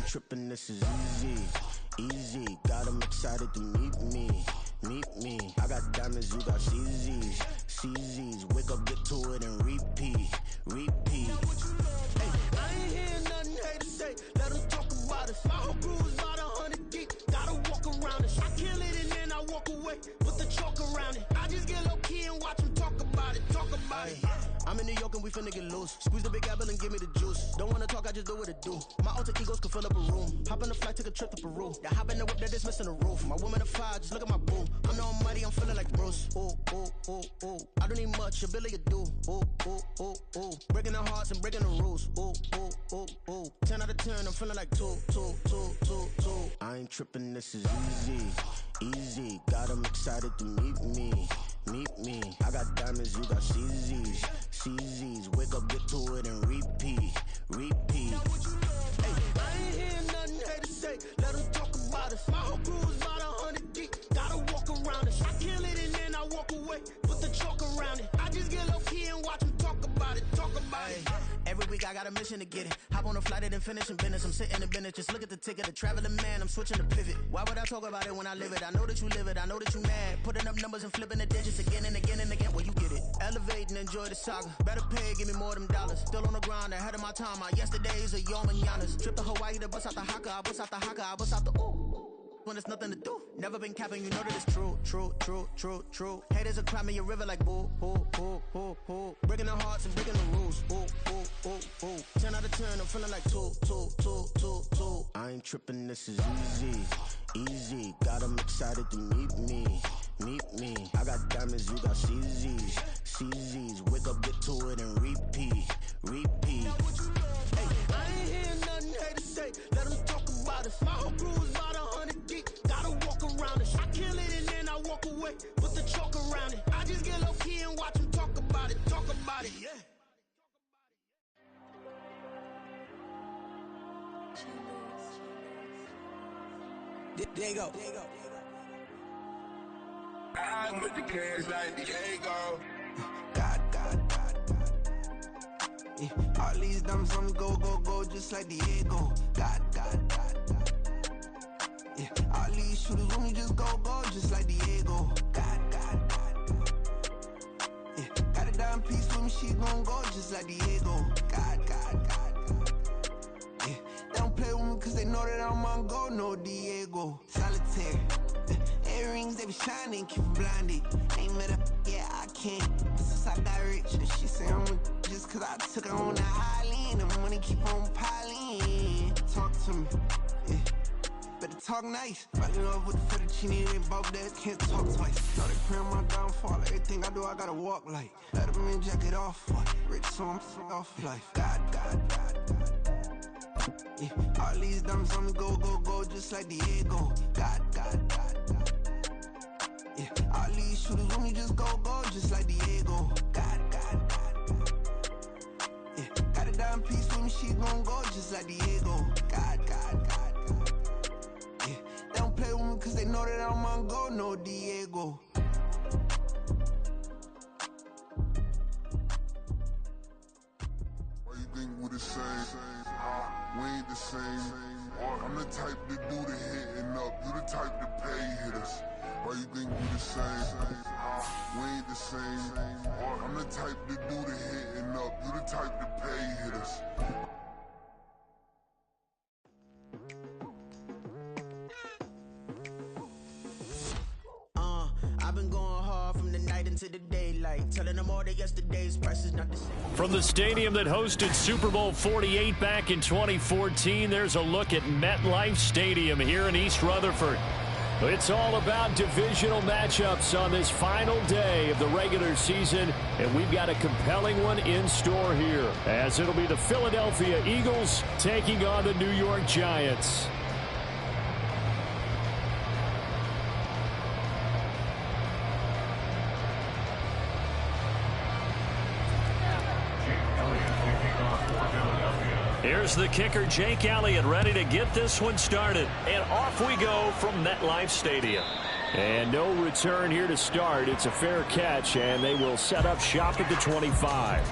ain't tripping, this is easy, easy. Got 'em excited to meet me, meet me. I got diamonds, you got CZs, CZs. Wake up, get to it, and repeat, repeat. Hey, I ain't hearing nothing haters say. Let them talk about us. My whole crew is about 100 deep. Gotta walk around it. I kill it and then I walk away. Put the chalk around it. I just get low key and watch them talk about it. Talk about it. I'm in New York and we finna get loose. Squeeze the big apple and give me the juice. Don't wanna talk, I just do what it do. My alter egos can fill up a room. Hop on the flight, take a trip to Peru. They hop in the whip, that is missing the roof. My woman a fire, just look at my boo. I'm the almighty, I'm feeling like Bruce. Ooh, ooh, ooh, ooh. I don't need much, ability to do. Ooh, ooh, ooh, ooh. Breaking the hearts and breaking the rules. Ooh, ooh, ooh, ooh. 10 out of 10, I'm feeling like 2, 2, 2, 2, 2. I ain't tripping, this is easy, easy. Got 'em excited to meet me, meet me. I got diamonds, you got CZs, CZs. Wake up, get to it, and repeat, repeat. Hey, I ain't hearing nothing haters say. Let them talk about us. My whole crew is about 100 deep. Gotta walk around it. I kill it and then I walk away. Put the chalk around it. I just get low key and watch them talk about it. Talk about it. Every week I got a mission to get it. Hop on a flight and then finish in business. I'm sitting in business. Just look at the ticket. A traveling man. I'm switching to pivot. Why would I talk about it when I live it? I know that you live it. I know that you mad. Putting up numbers and flipping the digits again and again and again. Well, you get it. Elevate and enjoy the saga. Better pay, give me more than dollars. Still on the grind, ahead of my time. My yesterdays are your mananas. Trip to Hawaii to bust out the haka. I bust out the haka. I bust out the ooh. When there's nothing to do. Never been capping, you know that it's true, true, true, true, true. Haters are crying me a river like boo, boo, boo, boo, boo. Breaking the hearts and breaking the rules. Ooh, ooh, ooh, ooh. 10 out of 10, I'm feeling like 2, 2, 2, 2, 2. I ain't tripping, this is easy, easy. Got 'em excited to meet me, meet me. I got diamonds, you got CZs, CZs. Wake up, get to it, and repeat, repeat. Hey, I ain't hearing nothing haters say. Let them talk about us. My whole crew is about 100 deep. Gotta walk around it. I kill it and then I walk away. Put the chalk around it. I just get low key and watch them talk about it. Talk about it, yeah. Diego. I'm with the cash like Diego. God. Yeah. All these diamonds on me go, just like Diego. God. Yeah. All these shooters on me just go, just like Diego. God. Yeah. Got a dime piece with me, she gon' go just like Diego. God. Yeah. They don't play with me cause they know that I'm on go, no Diego. Solitaire. Earrings, they be shining, keep blinded. Ain't met up, yeah, I can't. Since I got rich, and she say I'm just cause I took her on the island. The money keep on piling. Talk to me, yeah. Better talk nice. Fucking up with the fettuccine, they both that can't talk twice. Know they praying my downfall. Everything I do, I gotta walk like. Let them in, jacket off. Rich, so I'm off life. God. Yeah. All these diamonds on me go, just like Diego. God. Yeah. All these shooters on me just go, just like Diego. God. Yeah. Got a dime piece with me, she gon' go just like Diego. God. Yeah. They don't play with me cause they know that I'm on go, no Diego. Why you think we the same? We ain't the same. I'm the type to do the hitting up. You the type to pay hitters. Why you think we the same? We ain't the same. I'm the type to do the hitting up. You the type to pay hitters. I've been going hard from the night into the daylight, telling them all that yesterday's price is not the same. From the stadium that hosted Super Bowl 48 back in 2014, there's a look at MetLife Stadium here in East Rutherford. It's all about divisional matchups on this final day of the regular season, and we've got a compelling one in store here, as it'll be the Philadelphia Eagles taking on the New York Giants. Here's the kicker, Jake Elliott, ready to get this one started. And off we go from MetLife Stadium. And no return here to start. It's a fair catch, and they will set up shop at the 25.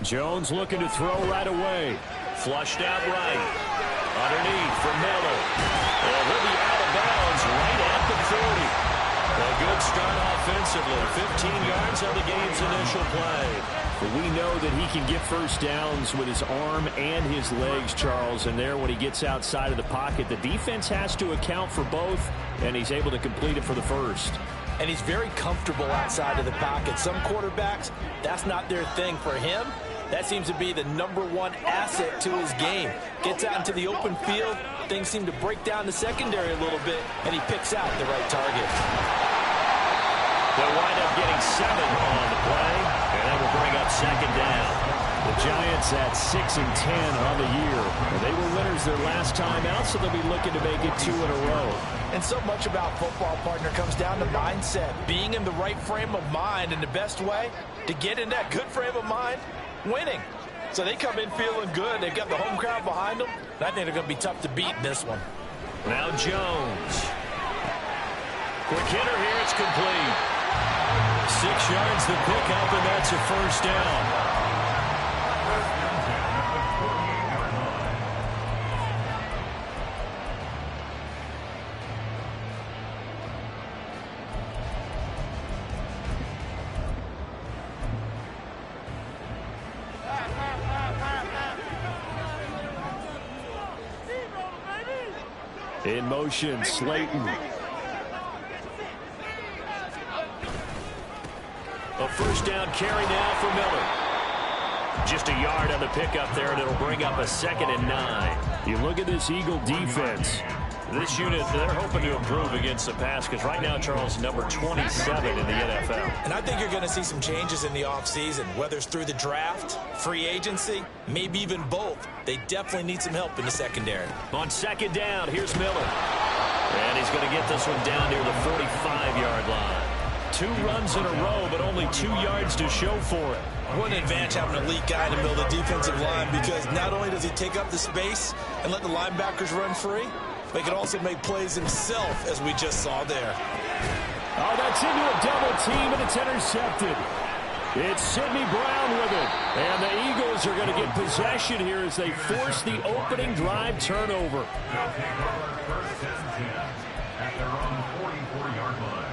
Jones looking to throw right away. Flushed out right. Underneath for Miller. And he'll be out of bounds right at the 40. A good start offensively. 15 yards on the game's initial play. But we know that he can get first downs with his arm and his legs, Charles. And there, when he gets outside of the pocket, the defense has to account for both, and he's able to complete it for the first. And he's very comfortable outside of the pocket. Some quarterbacks, that's not their thing. For him, that seems to be the #1 asset to his game. Gets out into the open field, things seem to break down the secondary a little bit, and he picks out the right target. They'll wind up getting 7 on the play, and that will bring up second down. The Giants at 6-10 on the year. And they were winners their last time out, so they'll be looking to make it 2 in a row. And so much about football, partner, comes down to mindset. Being in the right frame of mind, and the best way to get in that good frame of mind, winning. So they come in feeling good. They've got the home crowd behind them. And I think they're going to be tough to beat in this one. Now Jones. Quick hitter here. It's complete. 6 yards the pickup, and that's a first down. In motion, Slayton. A first down carry now for Miller. Just a yard on the pickup there, and it'll bring up a 2nd and 9. You look at this Eagle defense. This unit, they're hoping to improve against the pass because right now, Charles, number 27 in the NFL. And I think you're going to see some changes in the offseason, whether it's through the draft, free agency, maybe even both. They definitely need some help in the secondary. On second down, here's Miller. And he's going to get this one down near the 45-yard line. 2 runs in a row, but only 2 yards to show for it. What an advantage having an elite guy in the middle of the defensive line, because not only does he take up the space and let the linebackers run free, but he can also make plays himself, as we just saw there. Oh, that's into a double team, and it's intercepted. It's Sidney Brown with it. And the Eagles are going to get possession here as they force the opening drive turnover. First and 10 at their own 44-yard line.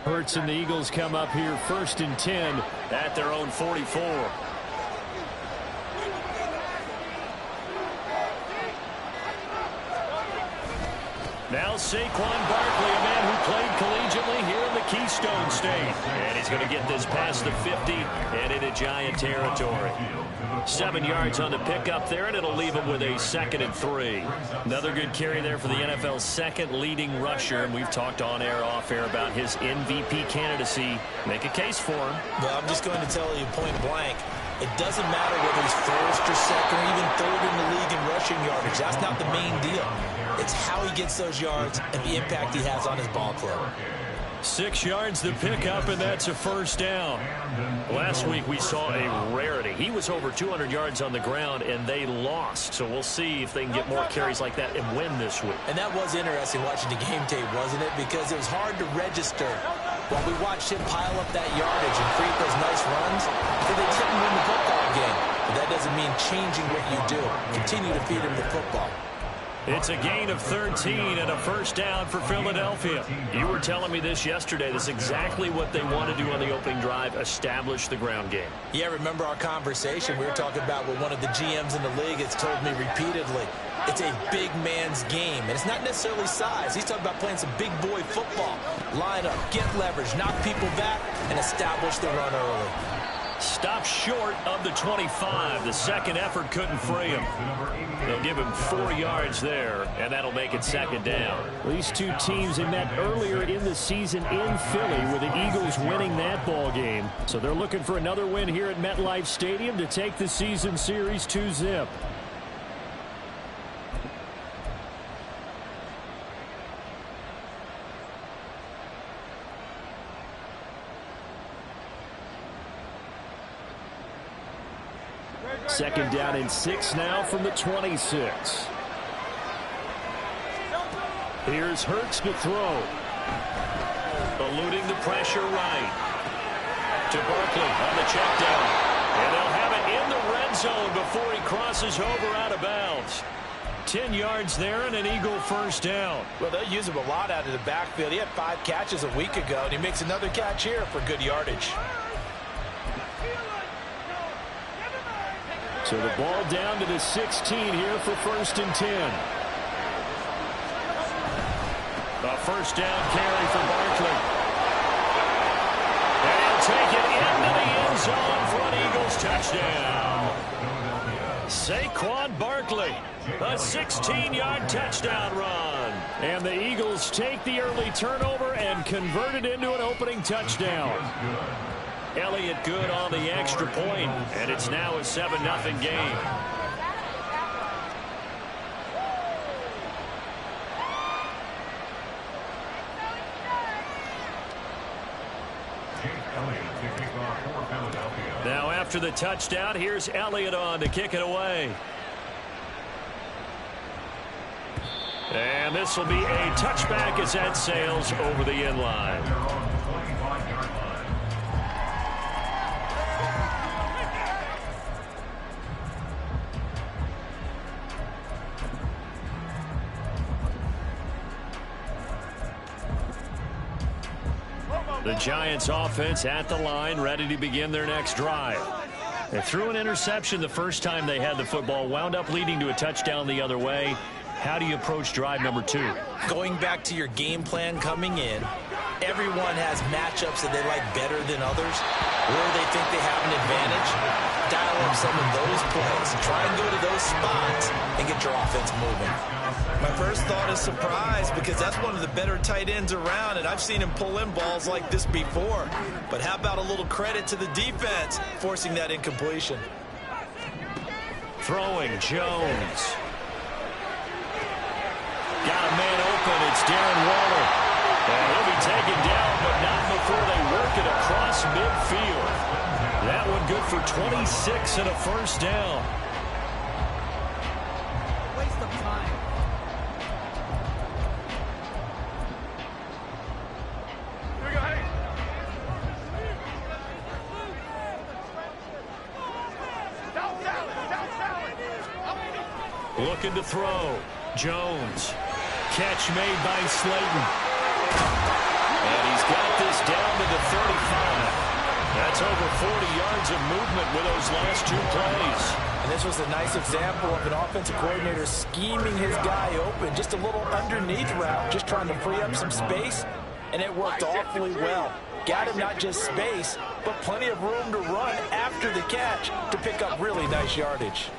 Hurts and the Eagles come up here 1st and 10 at their own 44. Now Saquon Barkley, a man who played collegiately here in the Keystone State. And he's going to get this past the 50 and into Giant territory. 7 yards on the pickup there, and it'll leave him with a 2nd and 3. Another good carry there for the NFL's 2nd leading rusher, and we've talked on air, off air about his MVP candidacy. Make a case for him. Well, I'm just going to tell you point blank, it doesn't matter whether he's 1st or 2nd or even 3rd in the league in rushing yardage. That's not the main deal. It's how he gets those yards and the impact he has on his ball club. 6 yards the pickup, and that's a first down. Last week we saw a rarity. He was over 200 yards on the ground, and they lost. So we'll see if they can get more carries like that and win this week. And that was interesting watching the game tape, wasn't it? Because it was hard to register while we watched him pile up that yardage and create those nice runs. So they didn't win the football game. But that doesn't mean changing what you do. Continue to feed him the football. It's a gain of 13 and a first down for Philadelphia. You were telling me this yesterday. This is exactly what they want to do on the opening drive, establish the ground game. Yeah, remember our conversation? We were talking about what one of the GMs in the league has told me repeatedly. It's a big man's game, and it's not necessarily size. He's talking about playing some big boy football. Line up, get leverage, knock people back, and establish the run early. Stopped short of the 25. The second effort couldn't free him. They'll give him 4 yards there, and that'll make it second down. These two teams have met earlier in the season in Philly with the Eagles winning that ball game. So they're looking for another win here at MetLife Stadium to take the season series 2-zip. Second down and 6 now from the 26. Here's Hurts to throw. Eluding the pressure right. To Barkley on the check down. And they'll have it in the red zone before he crosses over out of bounds. 10 yards there and an Eagle first down. Well, they'll use him a lot out of the backfield. He had 5 catches a week ago, and he makes another catch here for good yardage. So the ball down to the 16 here for 1st and 10. A first down carry for Barkley. And he'll take it into the end zone for an Eagles touchdown. Saquon Barkley, a 16-yard touchdown run. And the Eagles take the early turnover and convert it into an opening touchdown. Elliott good on the extra point, and it's now a 7-0 game. Now after the touchdown, here's Elliott on to kick it away. And this will be a touchback as that sails over the end line. The Giants offense at the line, ready to begin their next drive. They threw an interception the first time they had the football, wound up leading to a touchdown the other way. How do you approach drive number 2? Going back to your game plan coming in, everyone has matchups that they like better than others, where they think they have an advantage. Dial up some of those plays. Try and go to those spots and get your offense moving. My first thought is surprise, because that's one of the better tight ends around, and I've seen him pull in balls like this before. But how about a little credit to the defense forcing that incompletion? Throwing Jones. Got a man open. It's Darren Waller. And he'll be taken down, but not before they work it across midfield. That one good for 26 and a first down. Waste of time. Looking to throw. Jones. Catch made by Slayton. And he's got this down to the 35. That's over 40 yards of movement with those last 2 plays. And this was a nice example of an offensive coordinator scheming his guy open. Just a little underneath route, just trying to free up some space. And it worked awfully well. Got him not just space, but plenty of room to run after the catch to pick up really nice yardage.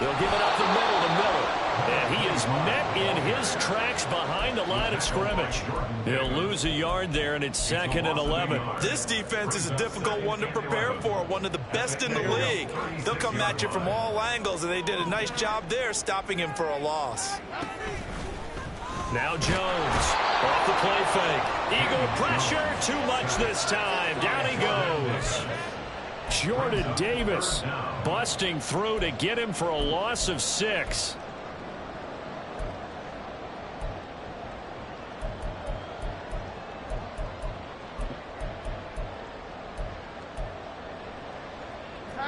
They'll give it up the middle to Miller. And he is met in his tracks behind the line of scrimmage. He'll lose a yard there, and it's 2nd and 11. This defense is a difficult one to prepare for, one of the best in the league. They'll come at you from all angles, and they did a nice job there stopping him for a loss. Now Jones off the play fake. Eagle pressure, too much this time. Down he goes. Jordan Davis busting through to get him for a loss of 6.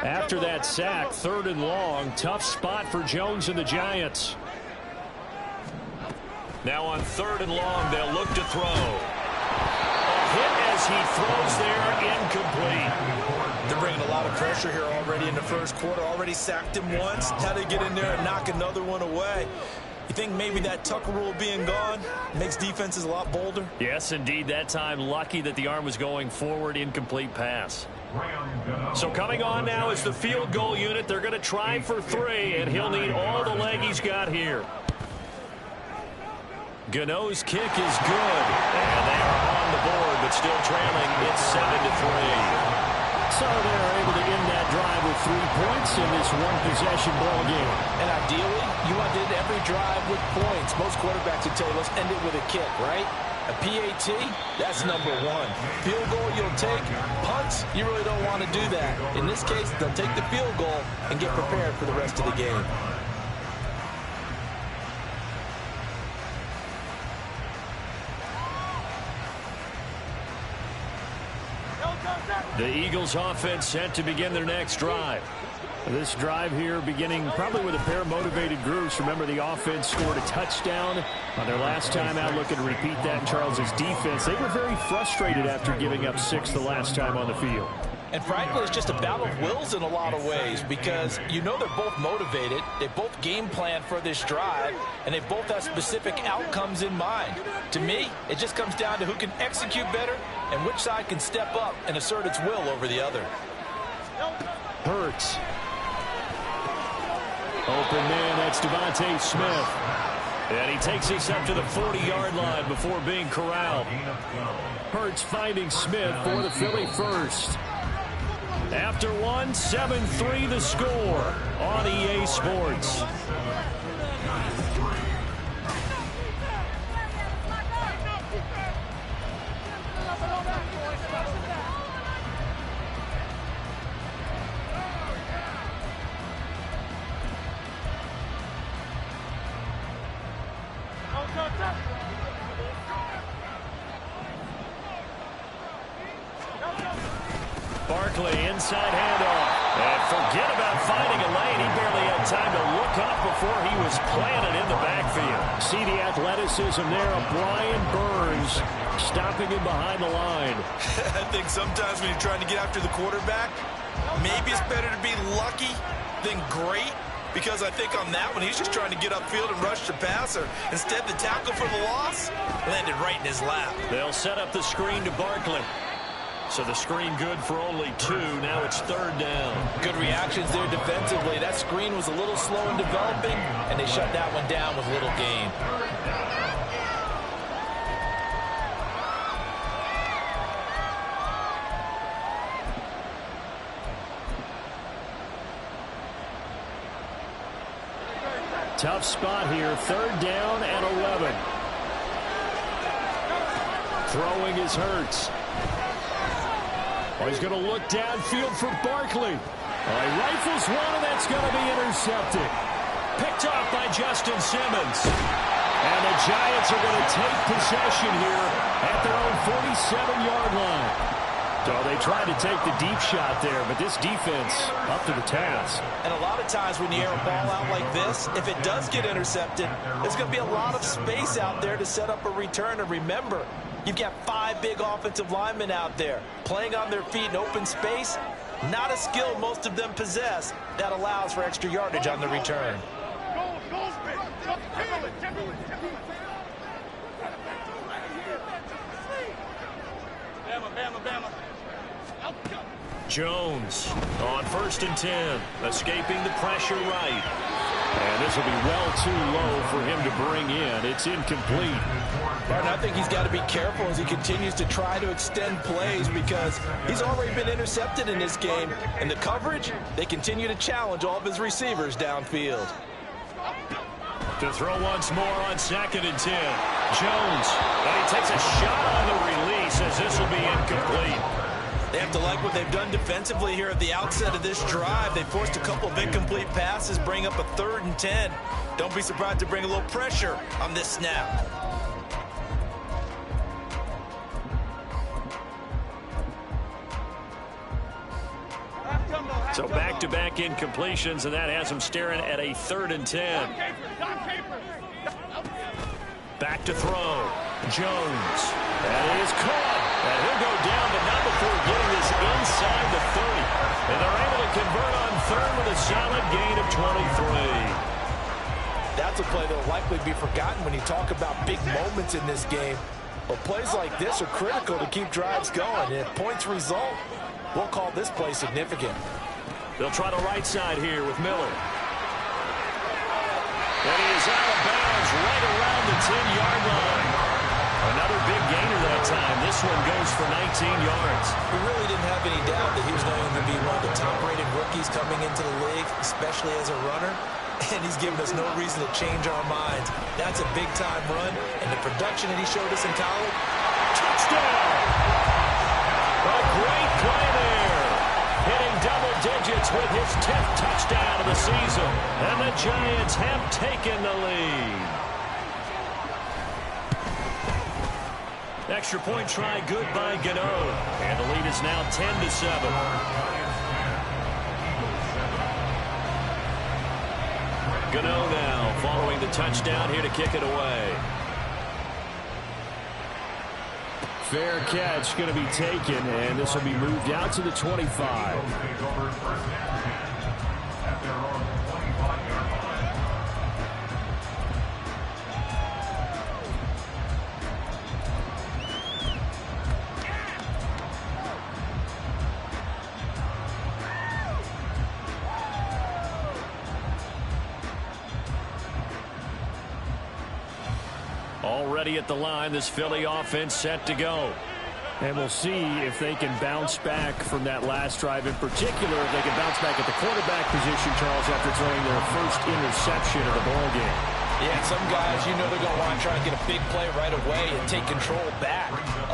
After that sack, 3rd and long, tough spot for Jones and the Giants. Now on 3rd and long, they'll look to throw. A hit as he throws there, incomplete. They're bringing a lot of pressure here already in the first quarter. Already sacked him once. Had to get in there and knock another one away. You think maybe that Tucker rule being gone makes defenses a lot bolder? Yes, indeed. That time, lucky that the arm was going forward, incomplete pass. So coming on now is the field goal unit. They're going to try for 3, and he'll need all the leg he's got here. Gano's kick is good, and they are on the board, but still trailing. It's 7-3. So they're able to end that drive with 3 points in this one-possession ball game. And ideally, you want to end every drive with points. Most quarterbacks would tell you, let's end it with a kick, right? A PAT, that's number 1. Field goal you'll take. Punts, you really don't want to do that. In this case, they'll take the field goal and get prepared for the rest of the game. The Eagles offense set to begin their next drive. This drive here beginning probably with a pair of motivated groups. Remember, the offense scored a touchdown on their last time out. Looking to repeat that in Charles's defense. They were very frustrated after giving up 6 the last time on the field. And frankly, it's just a battle of wills in a lot of ways because you know they're both motivated. They both game plan for this drive, and they both have specific outcomes in mind. To me, it just comes down to who can execute better and which side can step up and assert its will over the other. Hurts. Open man, that's Devontae Smith. And he takes us up to the 40-yard line before being corralled. Hurts finding Smith for the Philly first. After 1, 7-3 the score on EA Sports. Barkley, inside handoff. And forget about finding a lane. He barely had time to look up before he was planted in the backfield. See the athleticism there of Brian Burns stopping him behind the line. I think sometimes when you're trying to get after the quarterback, maybe it's better to be lucky than great. Because I think on that one, he's just trying to get upfield and rush the passer. Instead, the tackle for the loss landed right in his lap. They'll set up the screen to Barkley. So the screen good for only 2. Now it's 3rd down. Good reactions there defensively. That screen was a little slow in developing, and they shut that one down with little gain. Tough spot here. 3rd down and 11. Throwing is Hurts. Oh, he's going to look downfield for Barkley. He rifles one, and that's going to be intercepted. Picked off by Justin Simmons. And the Giants are going to take possession here at their own 47-yard line. So they tried to take the deep shot there, but this defense up to the task. And a lot of times when you air a ball out like this, if it does get intercepted, there's going to be a lot of space out there to set up a return. And remember, you've got 5 big offensive linemen out there playing on their feet in open space. Not a skill most of them possess that allows for extra yardage on the return. Jones on 1st and 10, escaping the pressure right. And this will be well too low for him to bring in. It's incomplete. Martin, I think he's got to be careful as he continues to try to extend plays because he's already been intercepted in this game. And the coverage, they continue to challenge all of his receivers downfield. To throw once more on 2nd and 10. Jones, and he takes a shot on the release as this will be incomplete. They have to like what they've done defensively here at the outset of this drive. They forced a couple of incomplete passes, bring up a 3rd and 10. Don't be surprised to bring a little pressure on this snap. So back-to-back incompletions, and that has him staring at a 3rd and 10. Back to throw. Jones. That is caught. And he'll go down, but not before getting this inside the 30. And they're able to convert on 3rd with a solid gain of 23. That's a play that will likely be forgotten when you talk about big moments in this game. But plays like this are critical to keep drives going. And if points result, we'll call this play significant. They'll try the right side here with Miller. And he is out of bounds right around the 10-yard line. Another big gainer that time. This one goes for 19 yards. We really didn't have any doubt that he was going to be one of the top-rated rookies coming into the league, especially as a runner. And he's given us no reason to change our minds. That's a big-time run. And the production that he showed us in college, touchdown! A great play there. Hitting double digits with his 10th touchdown of the season. And the Giants have taken the lead. Extra point try good by Gano. And the lead is now 10-7. Gano now following the touchdown here to kick it away. Fair catch going to be taken, and this will be moved out to the 25. Already at the line, this Philly offense set to go. And we'll see if they can bounce back from that last drive. In particular, if they can bounce back at the quarterback position, Charles, after throwing their first interception of the ballgame. Yeah, some guys, you know they're going to want to try and get a big play right away and take control back.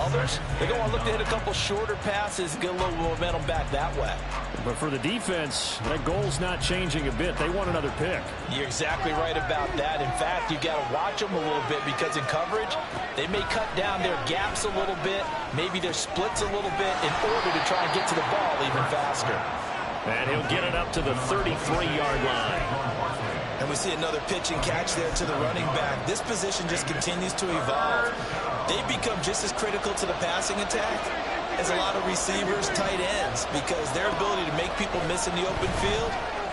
Others, they're going to look to hit a couple shorter passes, get a little momentum back that way. But for the defense, that goal's not changing a bit. They want another pick. You're exactly right about that. In fact, you got to watch them a little bit because in coverage, they may cut down their gaps a little bit, maybe their splits a little bit in order to try and get to the ball even faster. And he'll get it up to the 33-yard line. And we see another pitch and catch there to the running back. This position just continues to evolve. They become just as critical to the passing attack as a lot of receivers, tight ends, because their ability to make people miss in the open field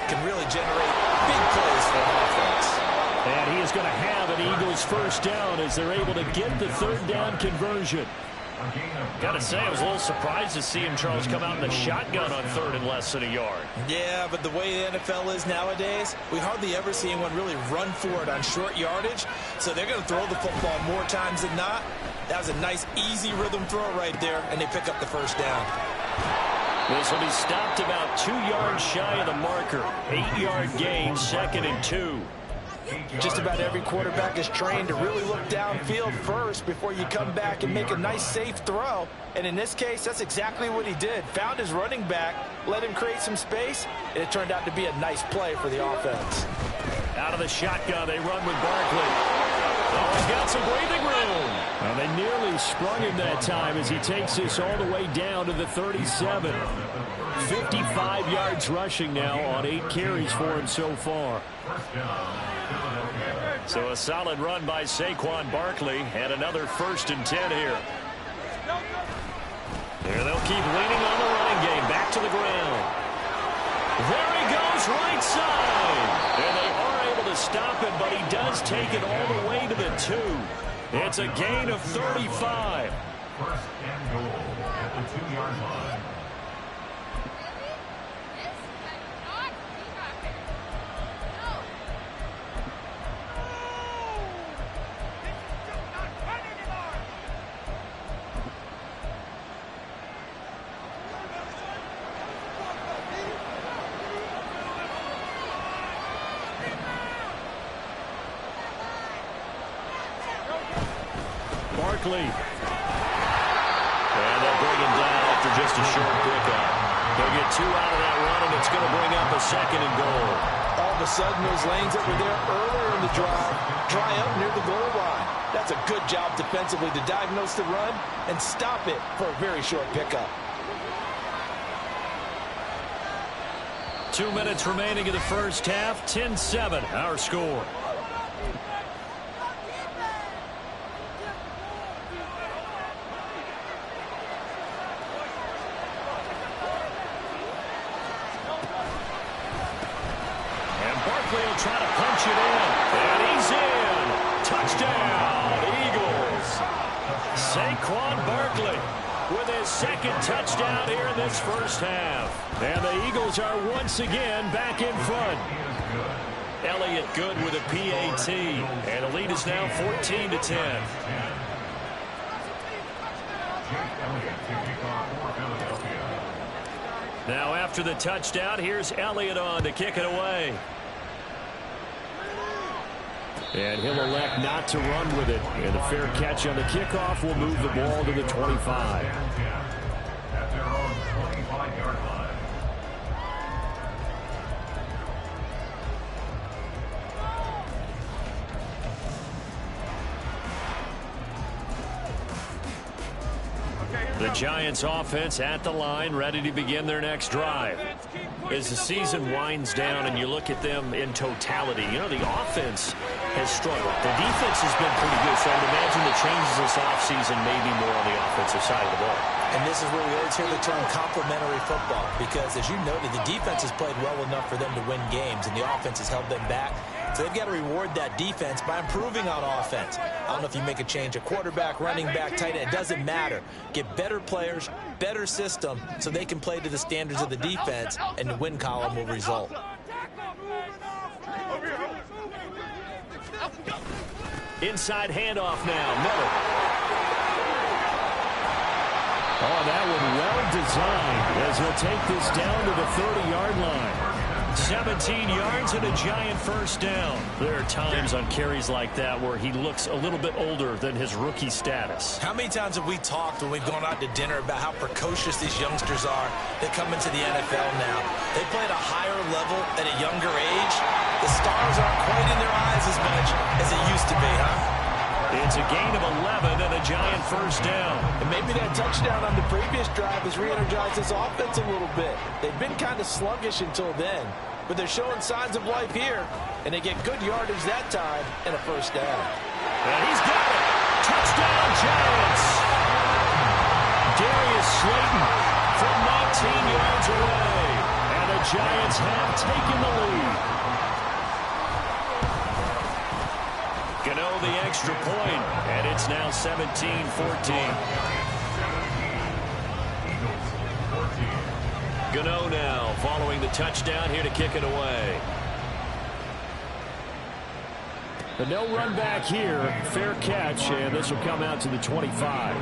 can really generate big plays for an offense. And he is going to have an Eagles first down as they're able to get the third down conversion. Got to say, I was a little surprised to see him, Charles, come out in the shotgun on third and less than a yard. Yeah, but the way the NFL is nowadays, we hardly ever see anyone really run for it on short yardage. So they're going to throw the football more times than not. That was a nice, easy rhythm throw right there, and they pick up the first down. This will be stopped about 2 yards shy of the marker. 8-yard gain, 2nd and 2. Just about every quarterback is trained to really look downfield first before you come back and make a nice, safe throw. And in this case, that's exactly what he did. Found his running back, let him create some space, and it turned out to be a nice play for the offense. Out of the shotgun, they run with Barkley. Oh, he's got some breathing room. Well, they nearly sprung him that time as he takes this all the way down to the 37. 55 yards rushing now on 8 carries for him so far. So a solid run by Saquon Barkley and another 1st and 10 here. There they'll keep leaning on the running game. Back to the ground. There he goes, right side. And they are able to stop him, but he does take it all the way to the 2. It's a gain of 35. 1st and goal at the 2-yard line. Barkley. And they'll bring him down after just a short pickup. They'll get 2 out of that run, and it's going to bring up a 2nd and goal. All of a sudden, those lanes that were there earlier in the drive dry up near the goal line. That's a good job defensively to diagnose the run and stop it for a very short pickup. 2 minutes remaining in the first half. 10-7, our score. Trying to punch it in, and he's in. Touchdown, Eagles. Saquon Barkley. with his second touchdown here in this first half. And the Eagles are once again back in front. Elliott good with a PAT. And the lead is now 14-10. Now after the touchdown, here's Elliott on to kick it away. And he'll elect not to run with it. And the fair catch on the kickoff will move the ball to the 25. At their own 25-yard line. The Giants offense at the line, ready to begin their next drive. As the season winds down and you look at them in totality, you know, the offense has struggled. The defense has been pretty good, so I would imagine the changes this offseason may be more on the offensive side of the ball. And this is where we always hear the term complementary football, because as you noted, the defense has played well enough for them to win games, and the offense has held them back. So they've got to reward that defense by improving on offense. I don't know if you make a change, a quarterback, running back, tight end, it doesn't matter. Get better players, better system, so they can play to the standards of the defense, and the win column will result. Inside handoff now, Miller. Oh, that one well designed as he'll take this down to the 30-yard line. 17 yards and a Giant first down. There are times on carries like that where he looks a little bit older than his rookie status. How many times have we talked when we've gone out to dinner about how precocious these youngsters are that come into the NFL now? They play at a higher level at a younger age. The stars aren't quite in their eyes as much as it used to be, huh? It's a gain of 11 and a Giant first down. And maybe that touchdown on the previous drive has re-energized this offense a little bit. They've been kind of sluggish until then, but they're showing signs of life here, and they get good yardage that time and a first down. And he's got it. Touchdown, Giants. Darius Slayton from 19 yards away, and the Giants have taken the lead. Gano the extra point, and it's now 17-14. Gano now following the touchdown here to kick it away. But no run back here. Fair catch, and this will come out to the 25.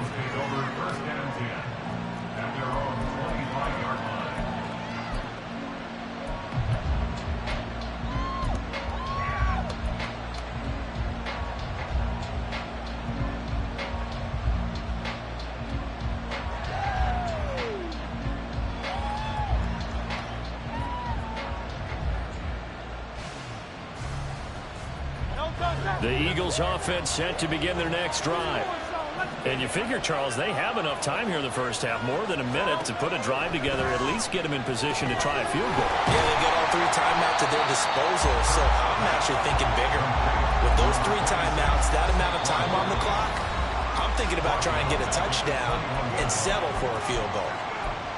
The Eagles offense set to begin their next drive. And you figure, Charles, they have enough time here in the first half, more than a minute, to put a drive together, at least get them in position to try a field goal. Yeah, they get all 3 timeouts at their disposal, so I'm actually thinking bigger. With those 3 timeouts, that amount of time on the clock, I'm thinking about trying to get a touchdown and settle for a field goal.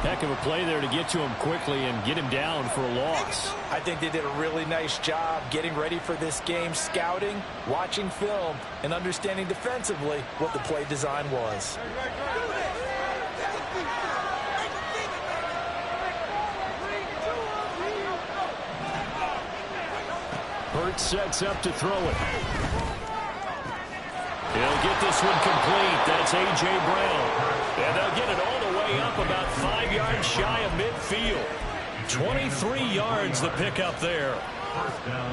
Heck of a play there to get to him quickly and get him down for a loss. I think they did a really nice job getting ready for this game, scouting, watching film, and understanding defensively what the play design was. Hurts sets up to throw it. He'll get this one complete. That's A.J. Brown. And they'll get it all the way up about 5 yards shy of midfield. 23 yards the pickup there.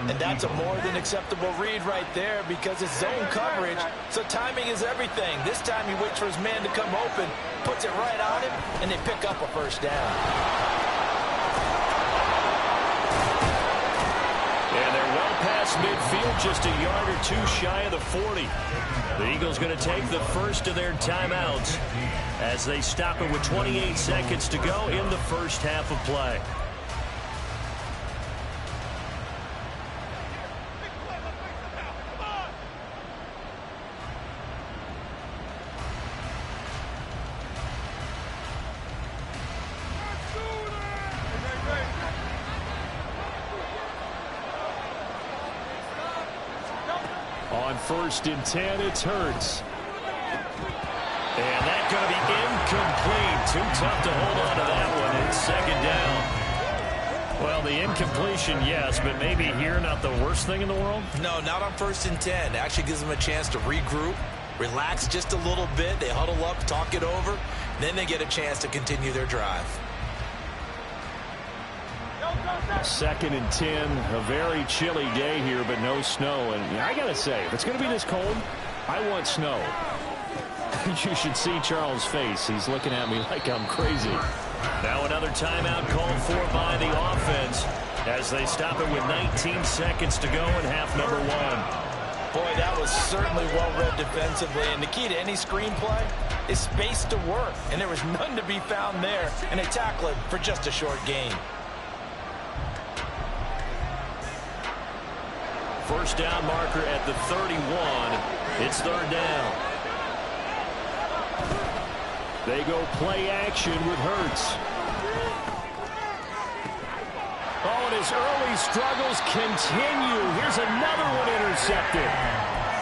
And that's a more than acceptable read right there because it's zone coverage, so timing is everything. This time he waits for his man to come open, puts it right on him, and they pick up a first down. And they're well past midfield, just a yard or 2 shy of the 40. The Eagles going to take the first of their timeouts as they stop it with 28 seconds to go in the first half of play. On 1st and 10, it's Hurts. And that's going to be incomplete. too tough to hold on to that one. It's second down. Well, the incompletion, yes, but maybe here not the worst thing in the world? No, not on 1st and 10. It actually gives them a chance to regroup, relax just a little bit. They huddle up, talk it over. Then they get a chance to continue their drive. 2nd and 10, a very chilly day here, but no snow. And I got to say, if it's going to be this cold, I want snow. You should see Charles' face. He's looking at me like I'm crazy. Now another timeout called for by the offense as they stop it with 19 seconds to go in half number 1. Boy, that was certainly well-read defensively. And the key to any screenplay is space to work. And there was none to be found there. And they tackle it for just a short gain. First down marker at the 31. It's 3rd down. They go play action with Hurts. Oh, and his early struggles continue. Here's another one intercepted.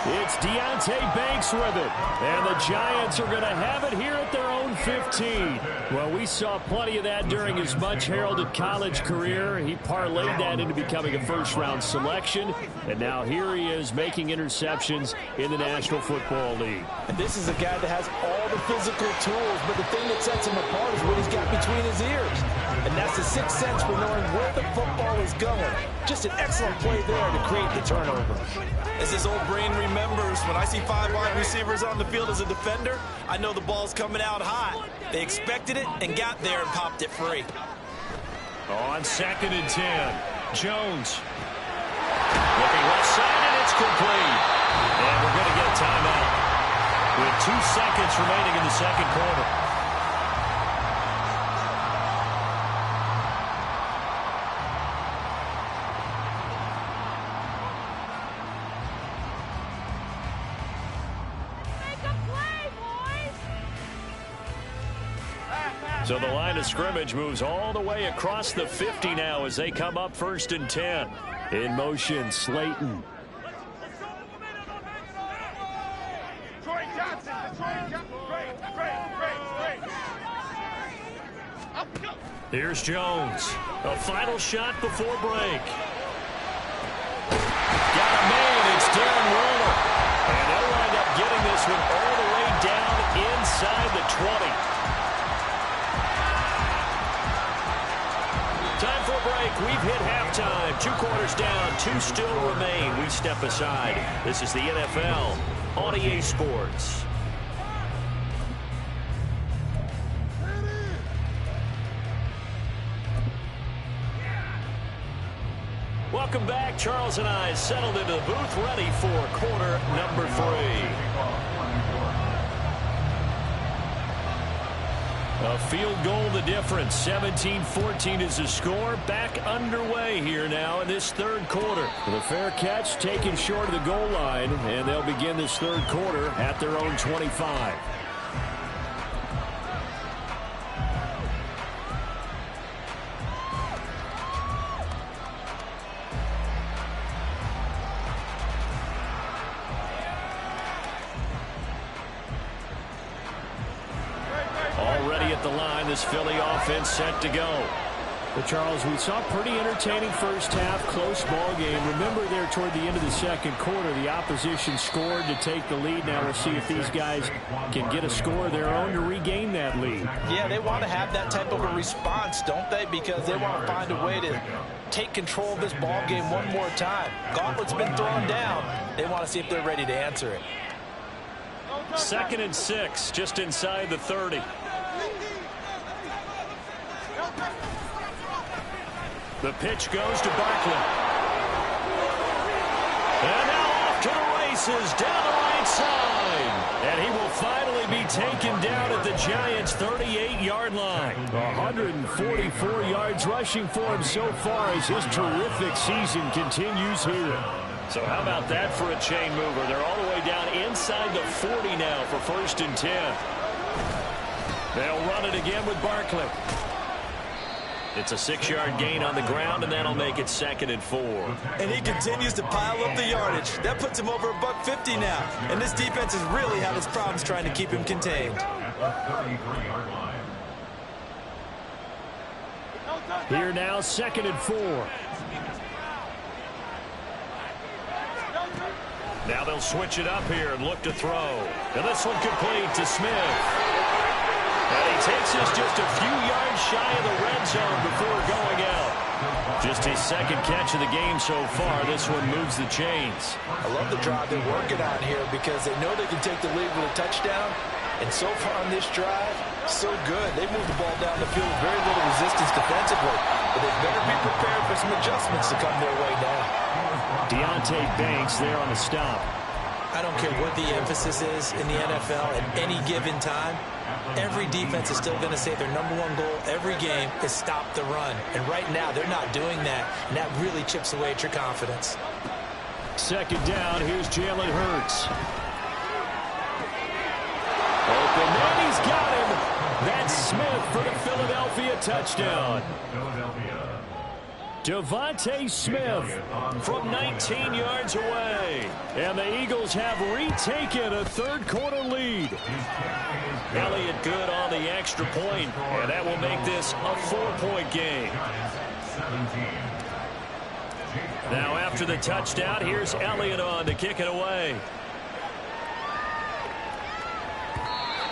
It's Deonte Banks with it. And the Giants are going to have it here at their own 15. Well, we saw plenty of that during his much-heralded college career. He parlayed that into becoming a first-round selection. And now here he is making interceptions in the National Football League. And this is a guy that has all the physical tools, but the thing that sets him apart is what he's got between his ears. And that's the sixth sense for knowing where the football is going. Just an excellent play there to create the turnover. As his old brain remembers, when I see 5 wide receivers on the field as a defender, I know the ball's coming out hot. They expected it and got there and popped it free. On 2nd and 10, Jones. Looking left side, and it's complete. And we're going to get a timeout with 2 seconds remaining in the second quarter. So the line of scrimmage moves all the way across the 50 now as they come up 1st and 10. In motion, Slayton. Here's Jones. A final shot before break. Got a man. It's Darren Waller. And they'll wind up getting this one all the way down inside the 20. Time for a break. We've hit halftime. 2 quarters down. 2 still remain. We step aside. This is the NFL on EA Sports. Welcome back. Charles and I settled into the booth ready for quarter number 3. A field goal the difference. 17-14 is the score. Back underway here now in this 3rd quarter. The fair catch taken short of the goal line, and they'll begin this 3rd quarter at their own 25. Already at the line, this Philly offense set to go. But Charles, we saw a pretty entertaining first half, close ball game. Remember there toward the end of the second quarter, the opposition scored to take the lead. Now we'll see if these guys can get a score of their own to regain that lead. Yeah, they want to have that type of a response, don't they? Because they want to find a way to take control of this ball game one more time. Gauntlet's been thrown down. They want to see if they're ready to answer it. 2nd and 6, just inside the 30. The pitch goes to Barkley. And now off to the races down the right side. And he will finally be taken down at the Giants' 38-yard line. 144 yards rushing for him so far as his terrific season continues here. So how about that for a chain mover? They're all the way down inside the 40 now for 1st and 10. They'll run it again with Barkley. It's a 6-yard gain on the ground, and that'll make it 2nd and 4. And he continues to pile up the yardage. That puts him over $150 now. And this defense has really had its problems trying to keep him contained. Here now, 2nd and 4. Now they'll switch it up here and look to throw. And this one complete to Smith. And he takes us just a few yards shy of the red zone before going out. Just his 2nd catch of the game so far. This one moves the chains. I love the drive they're working on here because they know they can take the lead with a touchdown. And so far on this drive, so good. They moved the ball down the field with very little resistance defensively. But they better be prepared for some adjustments to come their way now. Deonte Banks there on the stop. I don't care what the emphasis is in the NFL at any given time. Every defense is still going to say their #1 goal every game is stop the run. And right now, they're not doing that. And that really chips away at your confidence. 2nd down, here's Jalen Hurts. Open man, he's got him. That's Smith for the Philadelphia touchdown. Devontae Smith from 19 yards away. And the Eagles have retaken a 3rd-quarter lead. Elliott good on the extra point, and that will make this a 4-point game. Now after the touchdown, here's Elliott on to kick it away.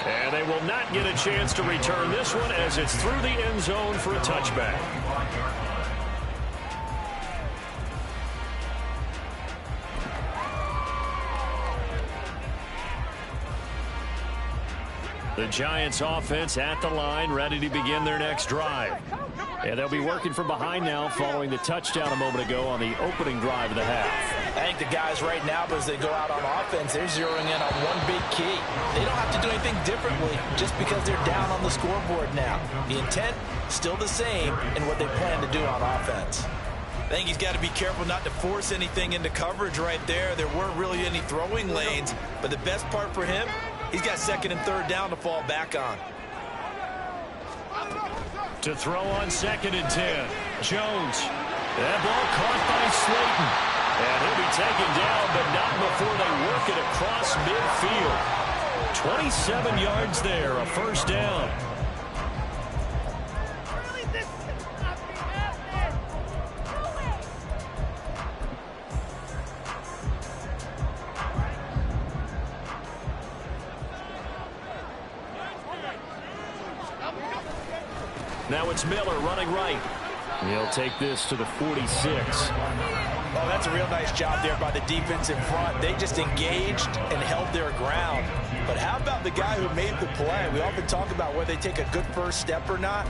And they will not get a chance to return this one as it's through the end zone for a touchback. The Giants offense at the line, ready to begin their next drive. And they'll be working from behind now following the touchdown a moment ago on the opening drive of the half. I think the guys right now, as they go out on offense, they're zeroing in on one big key. They don't have to do anything differently just because they're down on the scoreboard now. The intent, still the same in what they plan to do on offense. I think he's got to be careful not to force anything into coverage right there. There weren't really any throwing lanes, but the best part for him, he's got 2nd and 3rd down to fall back on. To throw on 2nd and 10. Jones. That ball caught by Slayton. And he'll be taken down, but not before they work it across midfield. 27 yards there, a 1st down. Now it's Miller running right. He'll take this to the 46. Oh, that's a real nice job there by the defense in front. They just engaged and held their ground. But how about the guy who made the play? We often talk about whether they take a good first step or not.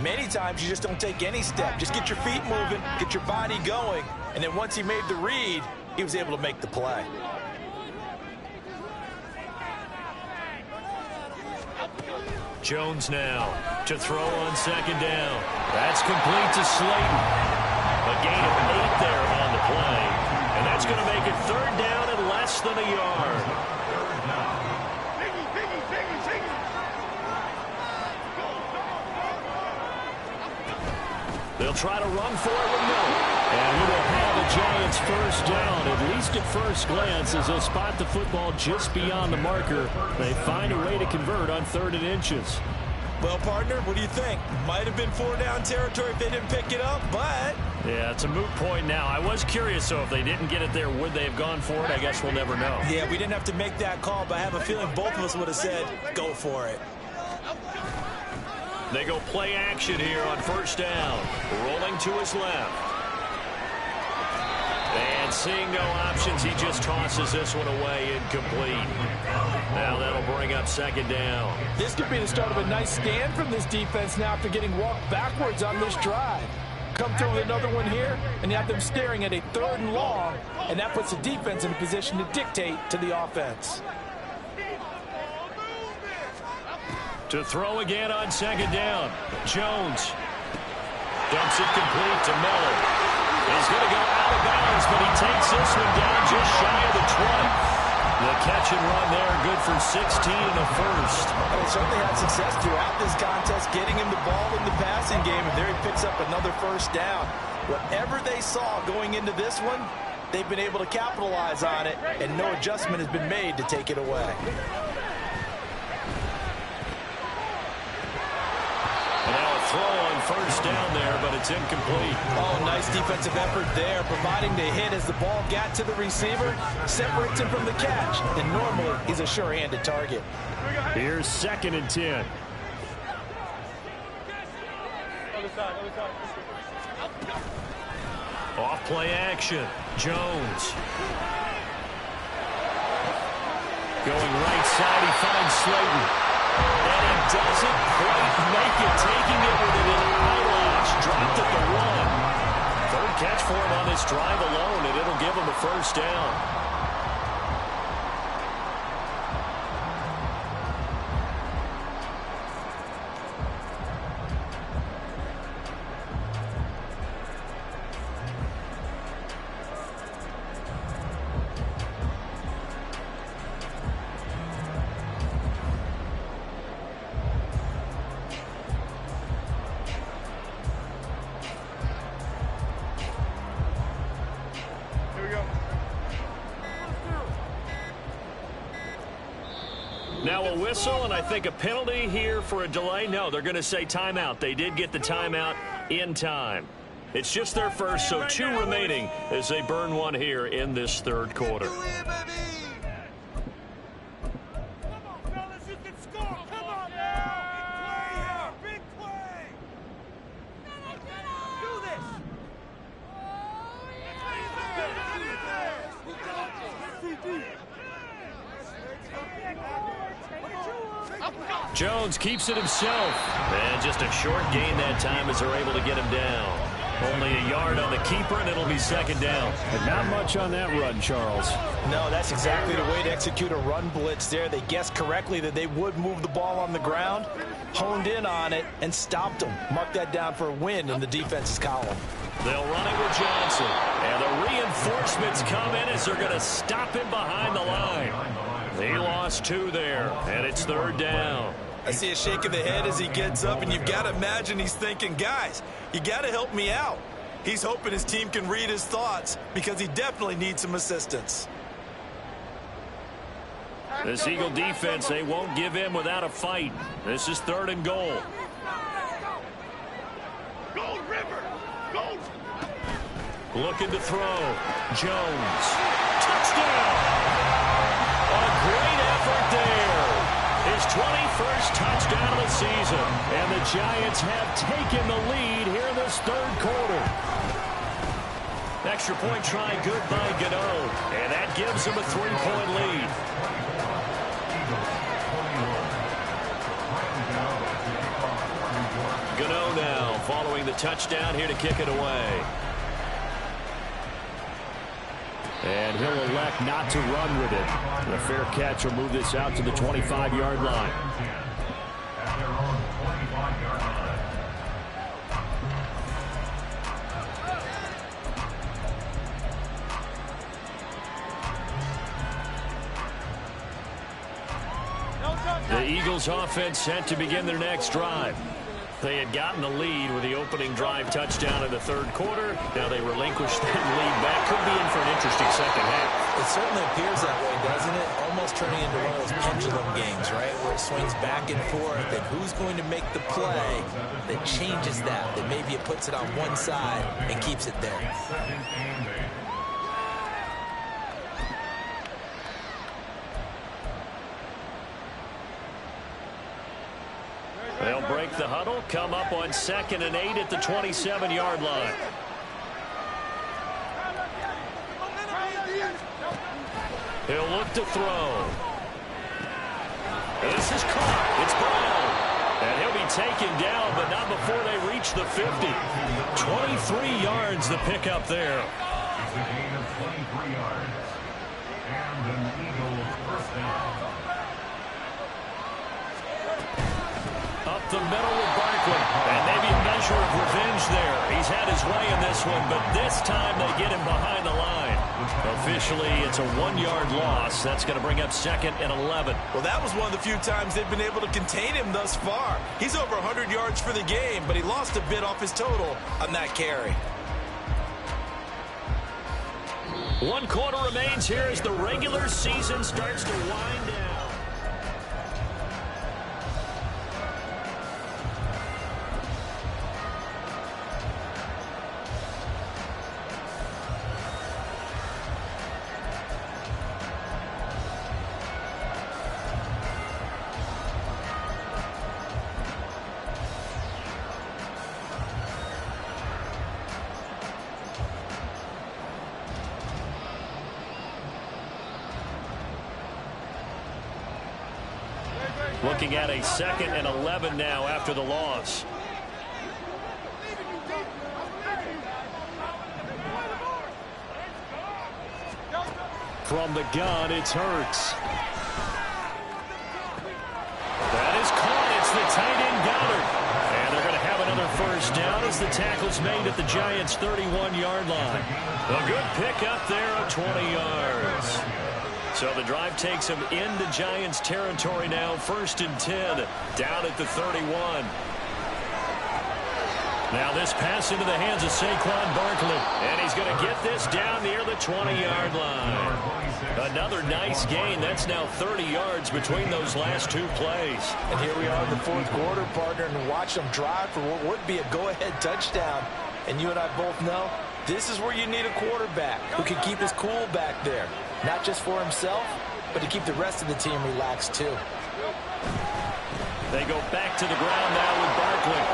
Many times you just don't take any step. Just get your feet moving, get your body going. And then once he made the read, he was able to make the play. Jones now to throw on 2nd down. That's complete to Slayton. A gain of 8 there on the play. And that's going to make it 3rd down and less than a yard. They'll try to run for it with Miller. And he will have the Giants 1st down, at least at first glance, as they'll spot the football just beyond the marker. They find a way to convert on 3rd and inches. Well, partner, what do you think? Might have been 4-down territory if they didn't pick it up, but... Yeah, it's a moot point now. I was curious, so if they didn't get it there, would they have gone for it? I guess we'll never know. Yeah, we didn't have to make that call, but I have a feeling both of us would have said, go for it. They go play action here on 1st down. Rolling to his left. And seeing no options, he just tosses this one away incomplete. Now that'll bring up 2nd down. This could be the start of a nice stand from this defense now after getting walked backwards on this drive. Come through with another one here, and you have them staring at a 3rd and long, and that puts the defense in a position to dictate to the offense. To throw again on 2nd down. Jones dumps it complete to Miller. He's going to go out of bounds, but he takes this one down just shy of the 20. The catch and run there, good for 16 and a 1st. They certainly had success throughout this contest, getting him the ball in the passing game, and there he picks up another 1st down. Whatever they saw going into this one, they've been able to capitalize on it, and no adjustment has been made to take it away. And now a throw on first down there, but it's incomplete. Oh, nice defensive effort there, providing the hit as the ball got to the receiver, separates him from the catch, and normally he's a sure-handed target. Here's 2nd and 10. Off play action. Jones. Going right side, he finds Slayton. And he doesn't quite make it, taking it within an eyelash. Dropped at the 1. Third catch for him on this drive alone, and it'll give him a first down. Now a whistle, and I think a penalty here for a delay. No, they're going to say timeout. They did get the timeout in time. It's just their first, so 2 remaining as they burn one here in this third quarter. Jones keeps it himself. And just a short gain that time as they're able to get him down. Only a yard on the keeper, and it'll be 2nd down. And not much on that run, Charles. No, that's exactly the way to execute a run blitz there. They guessed correctly that they would move the ball on the ground, honed in on it, and stopped them. Mark that down for a win in the defense's column. They'll run it with Johnson. And the reinforcements come in as they're going to stop him behind the line. He lost 2 there, and it's 3rd down. I see a shake of the head as he gets up, and you've got to imagine he's thinking, guys, you got to help me out. He's hoping his team can read his thoughts because he definitely needs some assistance. This Eagle defense, they won't give in without a fight. This is 3rd and goal. Gold River! Gold! Looking to throw. Jones. Touchdown! A great effort there. His 21st touchdown of the season. And the Giants have taken the lead here in this third quarter. Extra point try good by Gano. And that gives him a 3-point lead. Gano now following the touchdown here to kick it away. And he'll elect not to run with it. And a fair catch will move this out to the 25-yard line. The Eagles offense set to begin their next drive. They had gotten the lead with the opening drive touchdown in the third quarter. Now they relinquish that lead back. Could be in for an interesting second half. It certainly appears that way, doesn't it? Almost turning into one of those pendulum games, right? Where it swings back and forth, and who's going to make the play that changes that maybe it puts it on one side and keeps it there. They'll break the huddle, come up on 2nd and 8 at the 27-yard line. He'll look to throw. This is caught. It's Brown. And he'll be taken down, but not before they reach the 50. 23 yards the pickup there. It's a gain of 23 yards. And an Eagles first down. Up the middle with Barkley. And maybe a measure of revenge there. He's had his way in this one, but this time they get him behind the line. Officially, it's a 1-yard loss. That's going to bring up 2nd and 11. Well, that was one of the few times they've been able to contain him thus far. He's over 100 yards for the game, but he lost a bit off his total on that carry. 1 quarter remains here as the regular season starts to wind down. Looking at a 2nd and 11 now after the loss. From the gun, it's Hurts. That is caught. It's the tight end Goddard. And they're going to have another first down as the tackle's made at the Giants' 31-yard line. A good pickup there of 20 yards. So the drive takes them into Giants territory now. 1st and 10 down at the 31. Now this pass into the hands of Saquon Barkley. And he's going to get this down near the 20-yard line. Another nice gain. That's now 30 yards between those last 2 plays. And here we are in the 4th quarter, partner, and watch them drive for what would be a go-ahead touchdown. And you and I both know this is where you need a quarterback who can keep his cool back there. Not just for himself, but to keep the rest of the team relaxed too. They go back to the ground now with Barkley.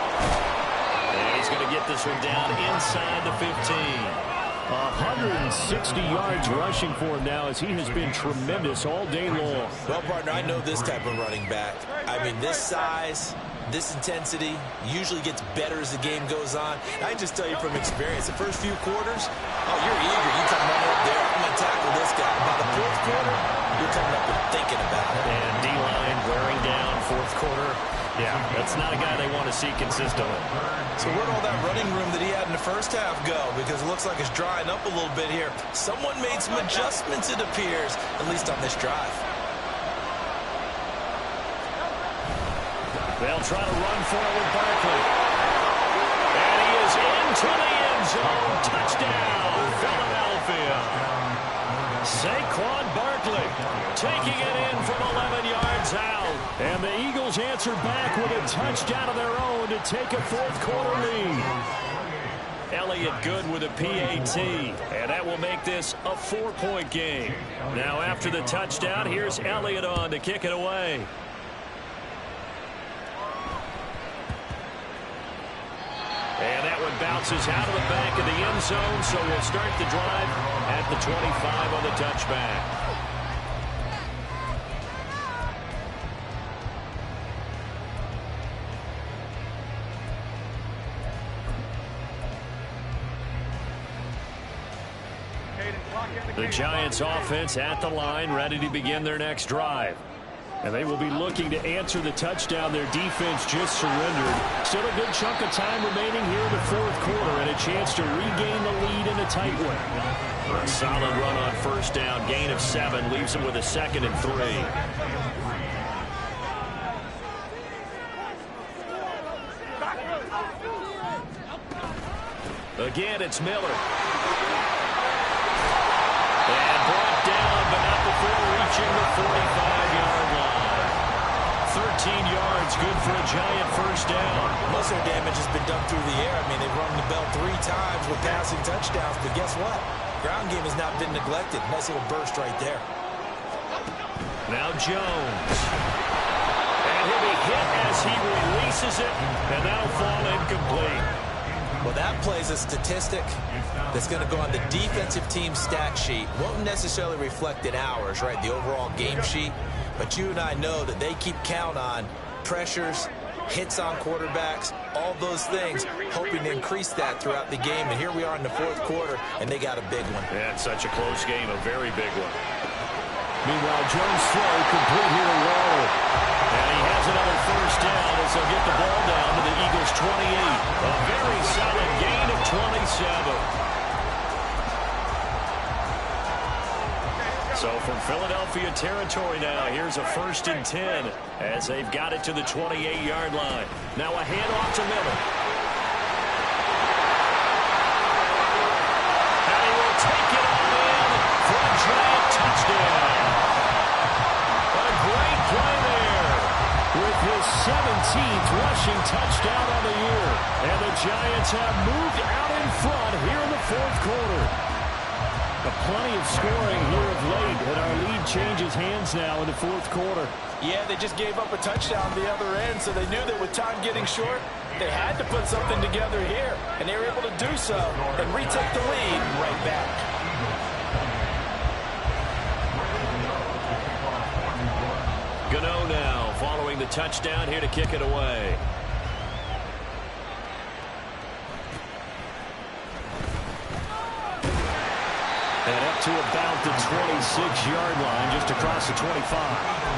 And he's going to get this one down inside the 15. 160 yards rushing for him now as he has been tremendous all day long. Well, partner, I know this type of running back. I mean, this size, this intensity usually gets better as the game goes on. I can just tell you from experience, the first few quarters, oh, you're eager. You come running up there, I'm going to tackle this guy. By the 4th quarter, you're coming up and thinking about it. And D-line wearing down 4th quarter. Yeah, that's not a guy they want to see consistently. So where'd all that running room that he had in the first half go? Because it looks like it's drying up a little bit here. Someone made some adjustments, it appears, at least on this drive. They'll try to run for it with Barkley. And he is into the end zone. Touchdown, Philadelphia. Saquon Barkley taking it in from 11 yards out. And the Eagles answer back with a touchdown of their own to take a 4th quarter lead. Elliott good with a PAT. And that will make this a 4-point game. Now after the touchdown, here's Elliott on to kick it away. And that one bounces out of the back of the end zone, so we'll start the drive at the 25 on the touchback. The Giants offense at the line, ready to begin their next drive. And they will be looking to answer the touchdown their defense just surrendered. Still a good chunk of time remaining here in the 4th quarter and a chance to regain the lead in a tight one. A solid run on 1st down, gain of 7, leaves them with a 2nd and 3. Again, it's Miller. And brought down, but not before reaching the 45-yard line. 13 yards, good for a Giant first down. Most of their damage has been done through the air. I mean, they've rung the bell 3 times with passing touchdowns, but guess what? Ground game has not been neglected. Nice little burst right there. Now Jones. And he'll be hit as he releases it, and that'll fall incomplete. Well, that plays a statistic that's going to go on the defensive team stat sheet. Won't necessarily reflect in ours, right, the overall game sheet. But you and I know that they keep count on pressures, hits on quarterbacks, all those things, hoping to increase that throughout the game. And here we are in the 4th quarter, and they got a big one. Yeah, it's such a close game, a very big one. Meanwhile, Jones throw complete here to Waller. And he has another first down as they'll get the ball down to the Eagles' 28. A very solid gain of 27. So from Philadelphia territory now, here's a 1st and 10 as they've got it to the 28-yard line. Now a handoff to Miller. And he will take it all in for a Giant touchdown. A great play there with his 17th rushing touchdown on the year. And the Giants have moved out in front here in the 4th quarter. Plenty of scoring here of late, and our lead changes hands now in the 4th quarter. Yeah, they just gave up a touchdown on the other end, so they knew that with time getting short, they had to put something together here, and they were able to do so and retake the lead right back. Gano now following the a touchdown here to kick it away. And up to about the 26-yard line, just across the 25.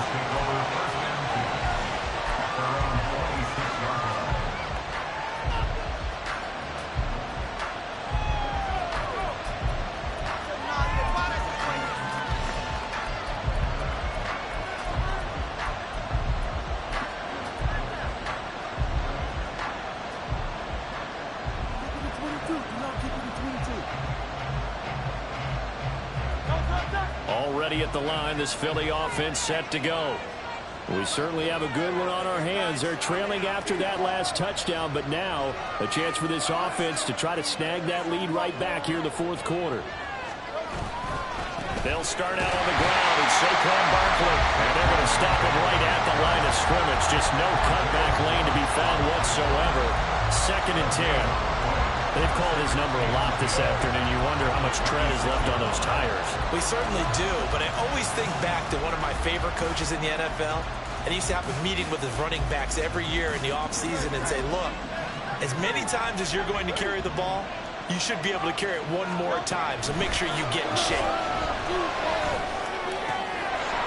Already at the line, this Philly offense set to go. We certainly have a good one on our hands. They're trailing after that last touchdown, but now a chance for this offense to try to snag that lead right back here in the fourth quarter. They'll start out on the ground. It's Saquon Barkley, and they're going to stop him right at the line of scrimmage. Just no cutback lane to be found whatsoever. 2nd and 10. They've called his number a lot this afternoon. You wonder how much tread is left on those tires. We certainly do, but I always think back to one of my favorite coaches in the NFL. And he used to have a meeting with his running backs every year in the offseason and say, look, as many times as you're going to carry the ball, you should be able to carry it one more time, so make sure you get in shape.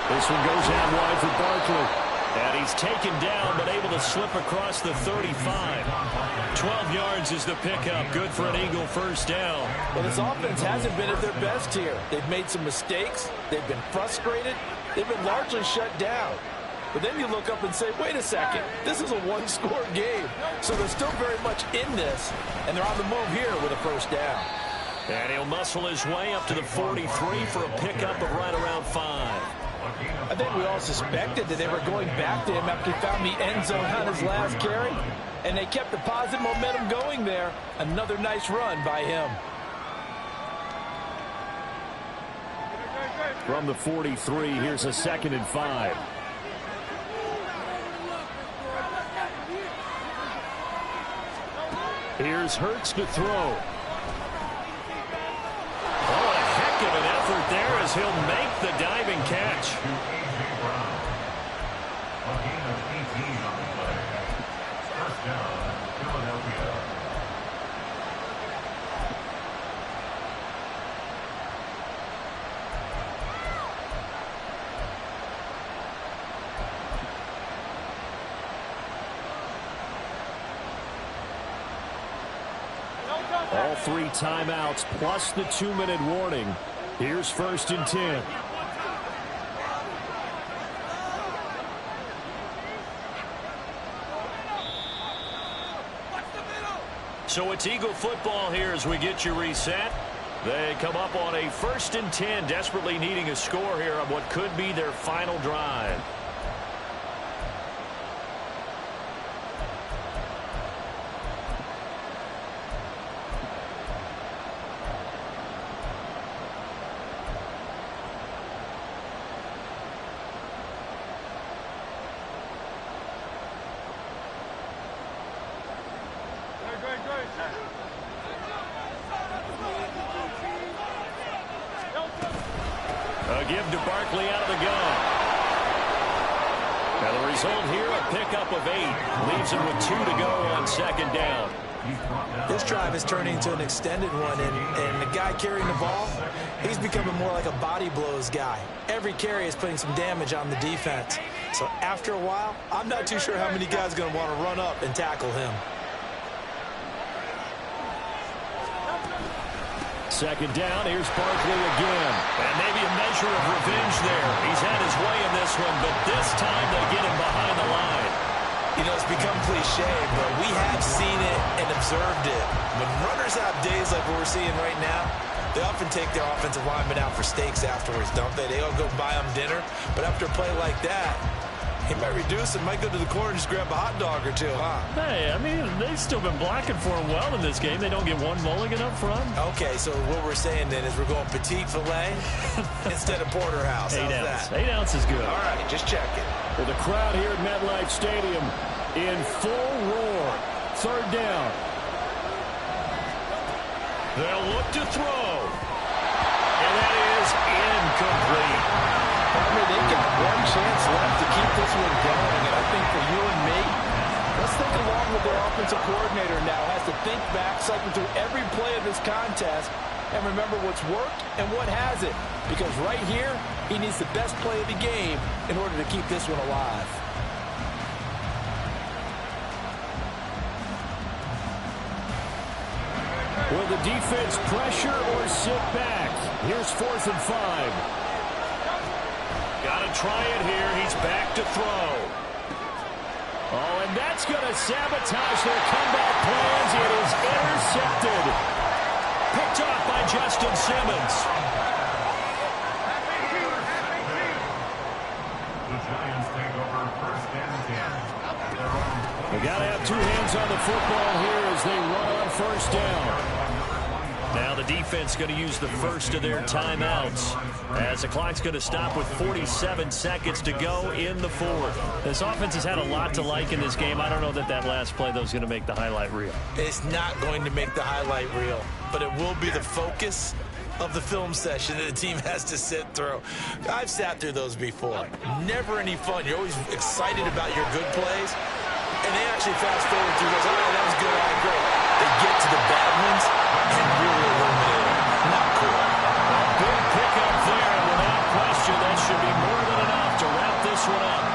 This one goes out wide for Barkley. And he's taken down, but able to slip across the 35. 12 yards is the pickup. Good for an Eagle first down. Well, this offense hasn't been at their best here. They've made some mistakes. They've been frustrated. They've been largely shut down. But then you look up and say, wait a second, this is a one-score game. So they're still very much in this, and they're on the move here with a first down. And he'll muscle his way up to the 43 for a pickup of right around 5. I think we all suspected that they were going back to him after he found the end zone on his last carry, and they kept the positive momentum going there. Another nice run by him. From the 43, here's a 2nd and 5. Here's Hurts to throw. Oh, a heck of an effort there as he'll make the diving catch. All 3 timeouts plus the 2-minute warning. Here's 1st and 10. So it's Eagle football here as we get you reset. They come up on a 1st and 10, desperately needing a score here on what could be their final drive. A give to Barkley out of the gun. Now the result here, a pickup of 8. Leaves him with 2 to go on 2nd down. This drive is turning into an extended one, and the guy carrying the ball, he's becoming more like a body blows guy. Every carry is putting some damage on the defense. So after a while, I'm not too sure how many guys are going to want to run up and tackle him. 2nd down, here's Barkley again. And maybe a measure of revenge there. He's had his way in this one, but this time they get him behind the line. You know, it's become cliche, but we have seen it and observed it. When runners have days like what we're seeing right now, they often take their offensive linemen out for steaks afterwards, don't they? They all go buy them dinner. But after a play like that, he might reduce and might go to the corner and just grab a hot dog or 2, huh? Hey, I mean, they've still been blocking for him well in this game. They don't get one mulligan up front. Okay, so what we're saying then is we're going petite filet instead of porterhouse. 8 How's ounce. that? 8 ounce is good. All right, just checking. With the crowd here at MetLife Stadium in full roar. 3rd down. They'll look to throw. And that is incomplete. I mean, they've got one chance left to keep this one going, and I think for offensive coordinator now has to think back, cycle through every play of this contest, and remember what's worked and what hasn't. Because right here, he needs the best play of the game in order to keep this one alive. Will the defense pressure or sit back? Here's 4th and 5. Got to try it here. He's back to throw. Oh, and that's going to sabotage their comeback plans. It is intercepted. Picked off by Justin Simmons. The Giants take over 1st and 10. They got to have 2 hands on the football here as they run on 1st down. Now the defense going to use the first of their timeouts as the clock's going to stop with 47 seconds to go in the 4th. This offense has had a lot to like in this game. I don't know that last play, though, is going to make the highlight reel. It's not going to make the highlight reel, but it will be the focus of the film session that the team has to sit through. I've sat through those before. Never any fun. You're always excited about your good plays, and they actually fast forward through those. Oh, that was good. All right, great. They get to the bad ones and really eliminate them. Not cool. A big pickup there, and without question, that should be more than enough to wrap this one up.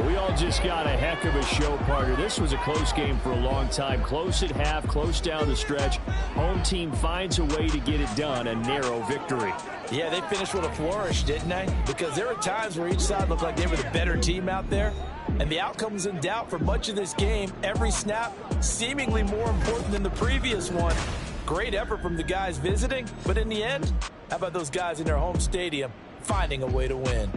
We all just got a heck of a show, partner. This was a close game for a long time. Close at half, close down the stretch. Home team finds a way to get it done, a narrow victory. Yeah, they finished with a flourish, didn't they? Because there were times where each side looked like they were the better team out there, and the outcome was in doubt for much of this game. Every snap seemingly more important than the previous one. Great effort from the guys visiting, but in the end, how about those guys in their home stadium finding a way to win?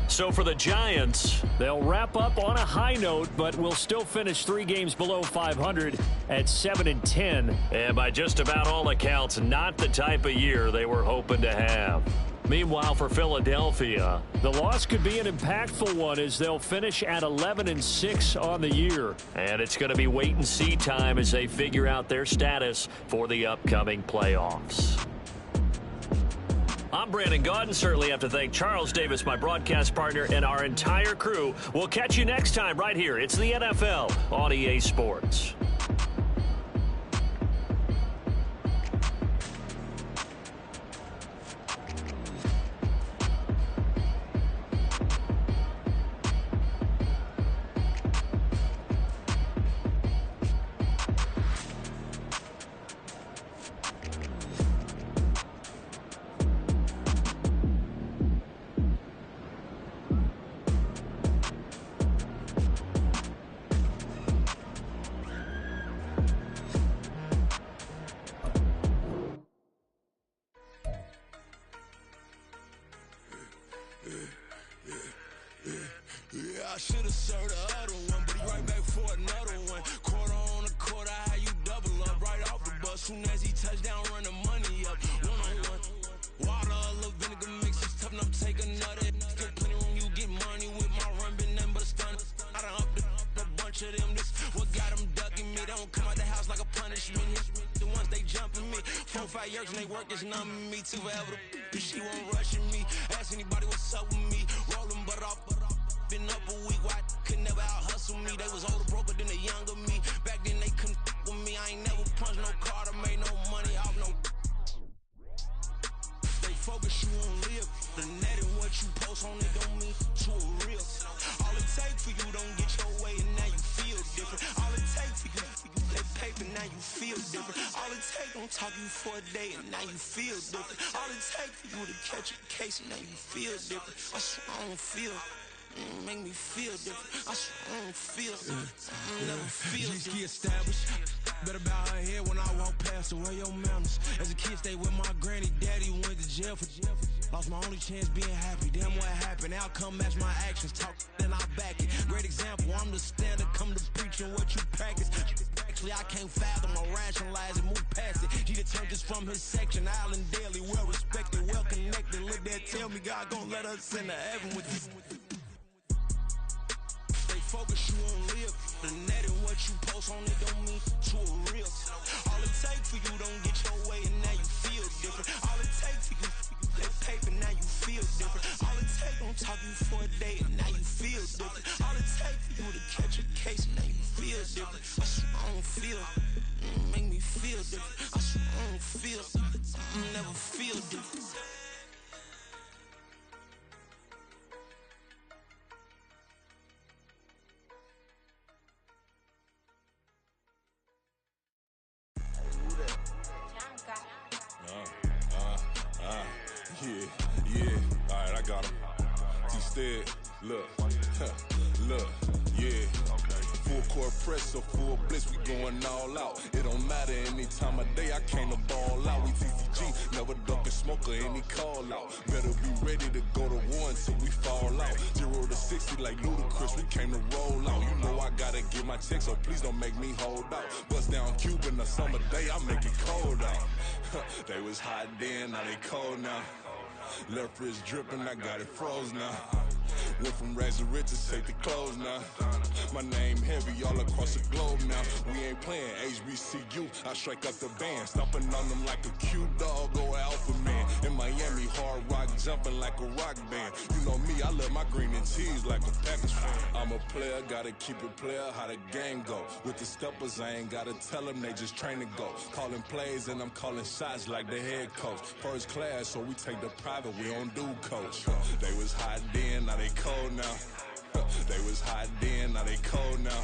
So for the Giants, they'll wrap up on a high note, but will still finish 3 games below 500 at 7-10. And by just about all accounts, not the type of year they were hoping to have. Meanwhile, for Philadelphia, the loss could be an impactful one as they'll finish at 11-6 on the year. And it's going to be wait-and-see time as they figure out their status for the upcoming playoffs. I'm Brandon Gaudin. Certainly have to thank Charles Davis, my broadcast partner, and our entire crew. We'll catch you next time right here. It's the NFL on EA Sports. I should have served the other one, but he right back for another one. Quarter on a quarter, how you double up right off the bus. Soon as he touch down, run the money up. One-on-one. Water, a little vinegar mix, it's tough enough to take another. Still plenty room, you get money with my run, been nothing but a stun. I done up a bunch of them. This what got them ducking me. They don't come out the house like a punishment. The ones they jumping me. 4-5 years and they work is numbing me. Too forever. She won't rushing me. Ask anybody what's up with me. Rolling butter off. Been up a week, why could never out hustle me? They was older, broker than the younger me. Back then they couldn't with me. I ain't never punched no card or made no money off no. They focus, you on live. The net and what you post on it don't mean to a real. All it takes for you don't get your way and now you feel different. All it takes for you that paper, now you feel different. All it takes don't talk you for a day and now you feel different. All it takes for you to catch a case and now you feel different. I swear I don't feel. Make me feel different. I swear I don't feel. I never feel different. Established. Better bow her head when I walk past the way your manners. As a kid, stayed with my granny, daddy went to jail for jail. Lost my only chance being happy. Damn what happened. Outcome match my actions. Talk then I back it. Great example. I'm the standard. Come to preaching what you practice. Actually, I can't fathom or rationalize it. Move past it. He turned this from his section. Island Daily, well respected, well connected. Look there, tell me God gon' let us into heaven with you. Focus, you on live. The net and what what you post on it don't mean to a real. All it takes for you don't get your way and now you feel different. All it takes for you that paper, now you feel different. All it takes don't talk you for a day and now you feel different. All it takes for you to catch a case and now you feel different. I swear I don't feel, make me feel different. I swear I don't feel, never feel different. Yeah, alright, I got him. T-Stead, look, yeah. Full court press or full blitz, we going all out. It don't matter any time of day, I came to ball out. We TCG, never duck a smoke or any call out. Better be ready to go to war until we fall out. 0 to 60 like Ludacris, we came to roll out. You know I gotta get my check, so please don't make me hold out. Bust down Cuban a summer day, I make it cold out. They was hot then, now they cold now. Left wrist dripping, I got it froze now. Went from rags to riches, take the clothes now. My name heavy all across the globe now. We ain't playing HBCU, I strike up the band. Stomping on them like a cute dog or alpha man. In Miami, hard rock jumping like a rock band. You know me, I love my green and cheese like a Packers fan. I'm a player, gotta keep it player, how the game go. With the steppers, I ain't gotta tell them, they just train to go. Calling plays and I'm calling shots like the head coach. First class, so we take the private, we don't do coach. They was hot then, now they cold now. They was hot then, now they cold now.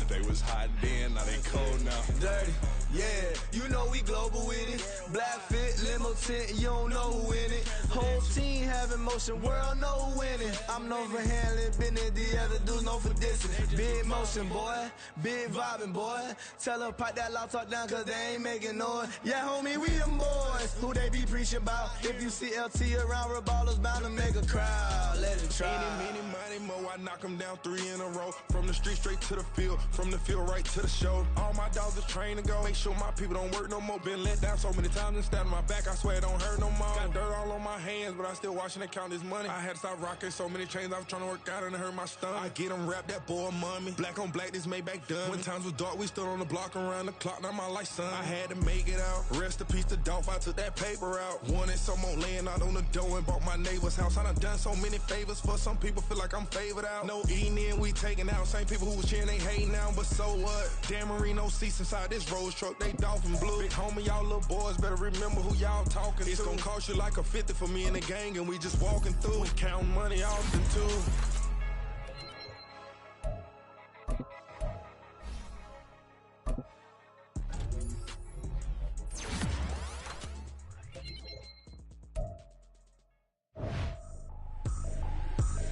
They was hot then, now they cold now. Dirty, yeah, you know we global with it. Black fit, limo tint, you don't know who in it. Whole team having motion, world know who winning. I'm known for handling business, the other dudes known for dissing. Big motion, boy, big vibing, boy. Tell her pipe that loud talk down, cause they ain't making noise. Yeah, homie, we them boys, who they be preaching about. If you see LT around, Reballo's bound to make a crowd. Let it try. Any, money, mo, I knock them down 3 in a row. From the street straight to the field, from the field right to the show. All my dogs are trained to go. Make sure my people don't work no more. Been let down so many times and stabbed on my back. I swear it don't hurt no more. Got dirt all on my hands, but I still watching and count this money. I had to stop rocking so many chains. I was trying to work out and it hurt my stomach. I get them wrapped, that boy mommy. Black on black, this Maybach done. When times was dark, we stood on the block around the clock. Now my life, son. I had to make it out. Rest in peace to Dolph. I took that paper out. Wanted some more laying out on the dough and bought my neighbor's house. I done so many favors for some people. Feel like I'm favored out. No eating in, we taking out. Same people who was cheering, they hating now, but so what? Dan Marino seats inside this Rolls truck, they dolphin blue. Big homie, y'all little boys better remember who y'all talking to. It's gonna cost you like a 50 for me and the gang, and we just walking through. We counting money often too.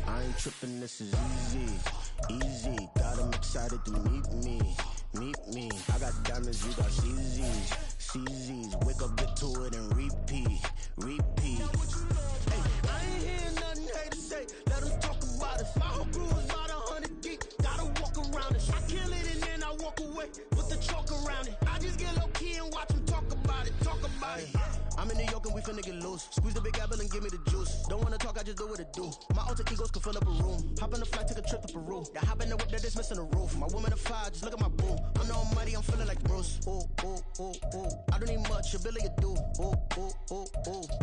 I ain't tripping, this is easy, easy. Got 'em excited to meet me. I got diamonds, you got CZs. Wake up, get to it and repeat. Hey, I ain't hearing nothing haters say. Let them talk about it. My whole crew is about 100 deep. Gotta walk around it. I kill it and then I walk away with the chalk around it. I just get low key and watch them talk about it. I'm in New York and we finna get loose. Squeeze the big apple and give me the juice. Don't wanna talk, I just do what it do. My alter egos can fill up a room. Hop in the flight, take a trip to Peru. Yeah, hop in the whip, that is missing the roof. My woman a fire, just look at my boo. I'm the almighty, I'm feeling like Bruce. Ooh. I don't need much, ability to do. Ooh.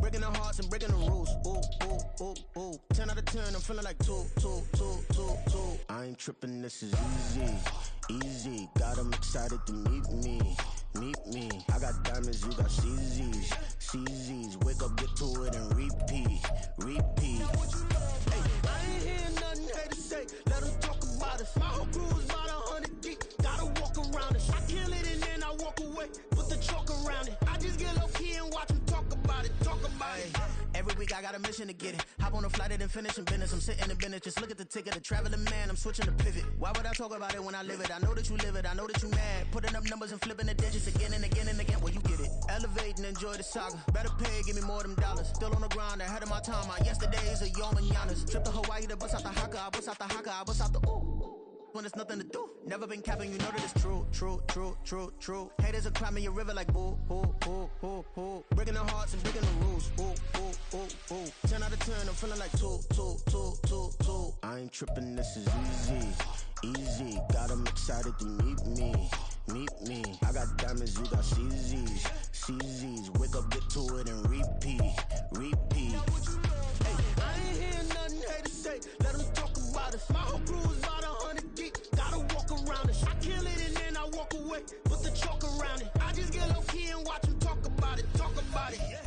Breaking the hearts and breaking the rules. Ooh. 10 out of 10, I'm feeling like 2. I ain't tripping, this is easy. Got 'em excited to meet me. I got diamonds, you got CZs. Wake up, get to it and repeat. Hey, I ain't hearing nothing haters say. Let them talk about it. My whole crew is about 100 deep. Gotta walk around it. I kill it and then I walk away. Put the chalk around it. I just get low key and watch them talk about it. Every week I got a mission to get it. Hop on a flight and then finish in business. I'm sitting in business, just look at the ticket. A traveling man, I'm switching to pivot. Why would I talk about it when I live it? I know that you live it, I know that you mad. Putting up numbers and flipping the digits again and again and again. Well, you get it. Elevate and enjoy the saga. Better pay, give me more of them dollars. Still on the grind, ahead of my time. My yesterdays are your mananas. Trip to Hawaii to bust out the haka. I bust out the haka, I bust out the ooh. When there's nothing to do. Never been capping, you know that it's true. Haters are climbing your river like boo. Breaking the hearts and breaking the rules. Ooh. Ooh, 10 out of 10, I'm feeling like 2. I ain't tripping, this is easy. Got 'em excited to meet me. I got diamonds, you got CZs. Wake up, get to it, and repeat. Hey, I ain't hearing nothing haters say. Let 'em talk about us. My whole crew is about 100 deep. Gotta walk around us. I kill it and then I walk away. Put the chalk around it. I just get low key and watch them talk about it. Yeah.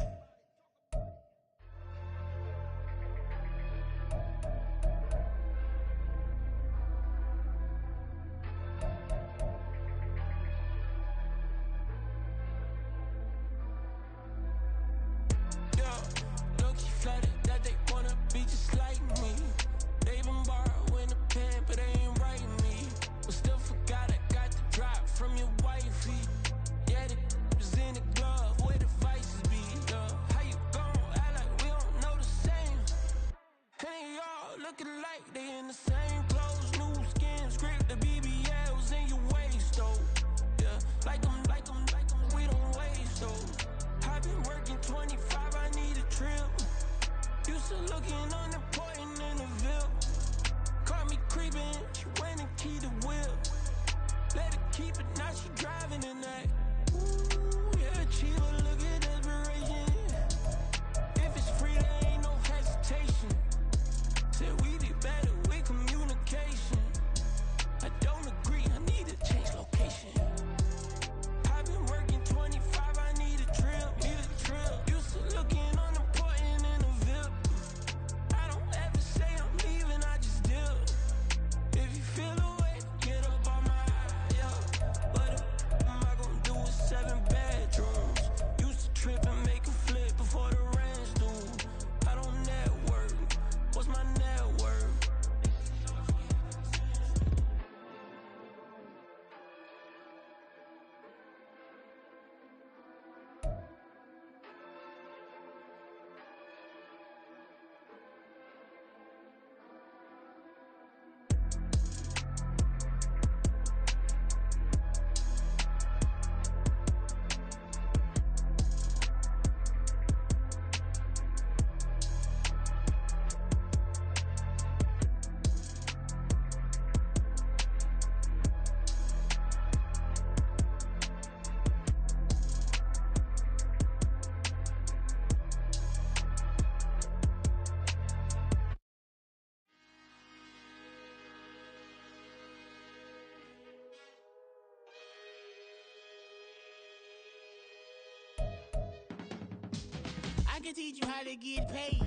I can teach you how to get paid,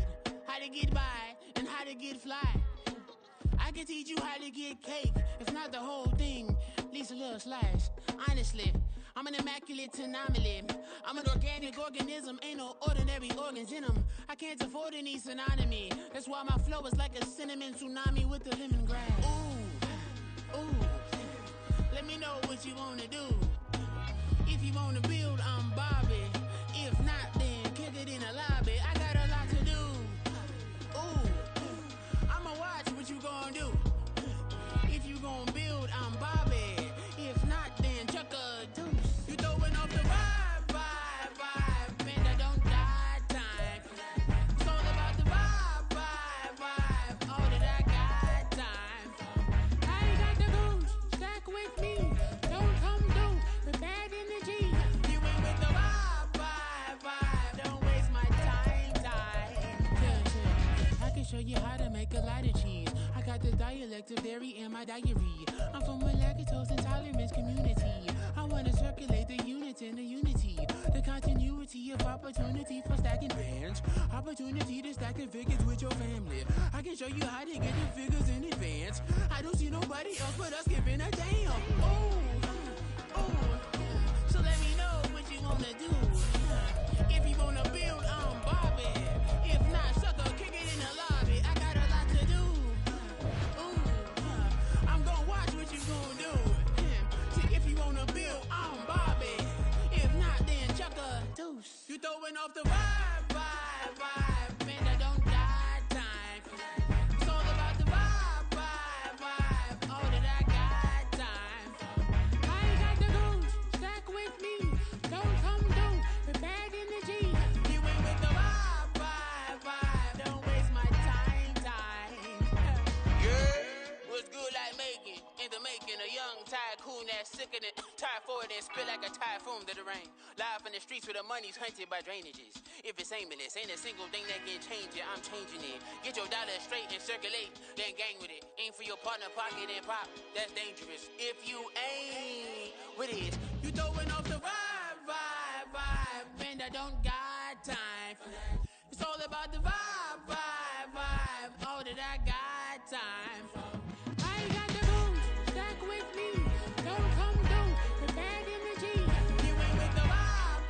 how to get by, and how to get fly. I can teach you how to get cake, if not the whole thing, at least a little slice. Honestly, I'm an immaculate anomaly. I'm an organic organism, ain't no ordinary organs in them. I can't afford any synonymy. That's why my flow is like a cinnamon tsunami with the lemongrass. Ooh, let me know what you wanna do. If you wanna build, I'm Bobby. If not, then kick it in the lobby. I got a lot to do. Ooh, I'ma watch what you gonna do. If you gonna build, I'm Bobby. If not, then chuck a deuce. You throwing off the vibe, man, I don't die time. It's all about the vibe, all that I got time. I ain't got the goose, stack with me. Don't come through with bad energy. You ain't with the vibe, don't waste my time. Yeah. I can show you how to make a lot of cheese. I got the dialect of dairy in my diary. I'm from a lactose intolerance community. I wanna circulate the units in the unity. The continuity of opportunity for stacking bands. Opportunity to stack the figures with your family. I can show you how to get the figures in advance. I don't see nobody else but us giving a damn. Ooh. So let me know what you wanna do. If you wanna build, I'm Bobby. If not, sucker, kick it in the lobby. I got a lot to do. I'm gonna watch what you gonna do. See, if you wanna build, I'm Bobby. If not, then chuck a deuce. You throwing off the vibe, man, I don't die time. It's all about the vibe, all that I got time. I ain't got the goose, stack with me. Don't come through with bad energy. You ain't with the vibe, in the streets where the money's hunted by drainages. If it's aimless, ain't a single thing that can change it, I'm changing it. Get your dollar straight and circulate, then gang with it. Aim for your partner, pocket and pop, that's dangerous. If you ain't with it, you throwing off the vibe, and I don't got time for that. It's all about the vibe, all that I got time for. I ain't got the rules, stuck with me, don't come through with bad energy. You ain't with the vibe,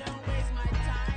don't waste my time.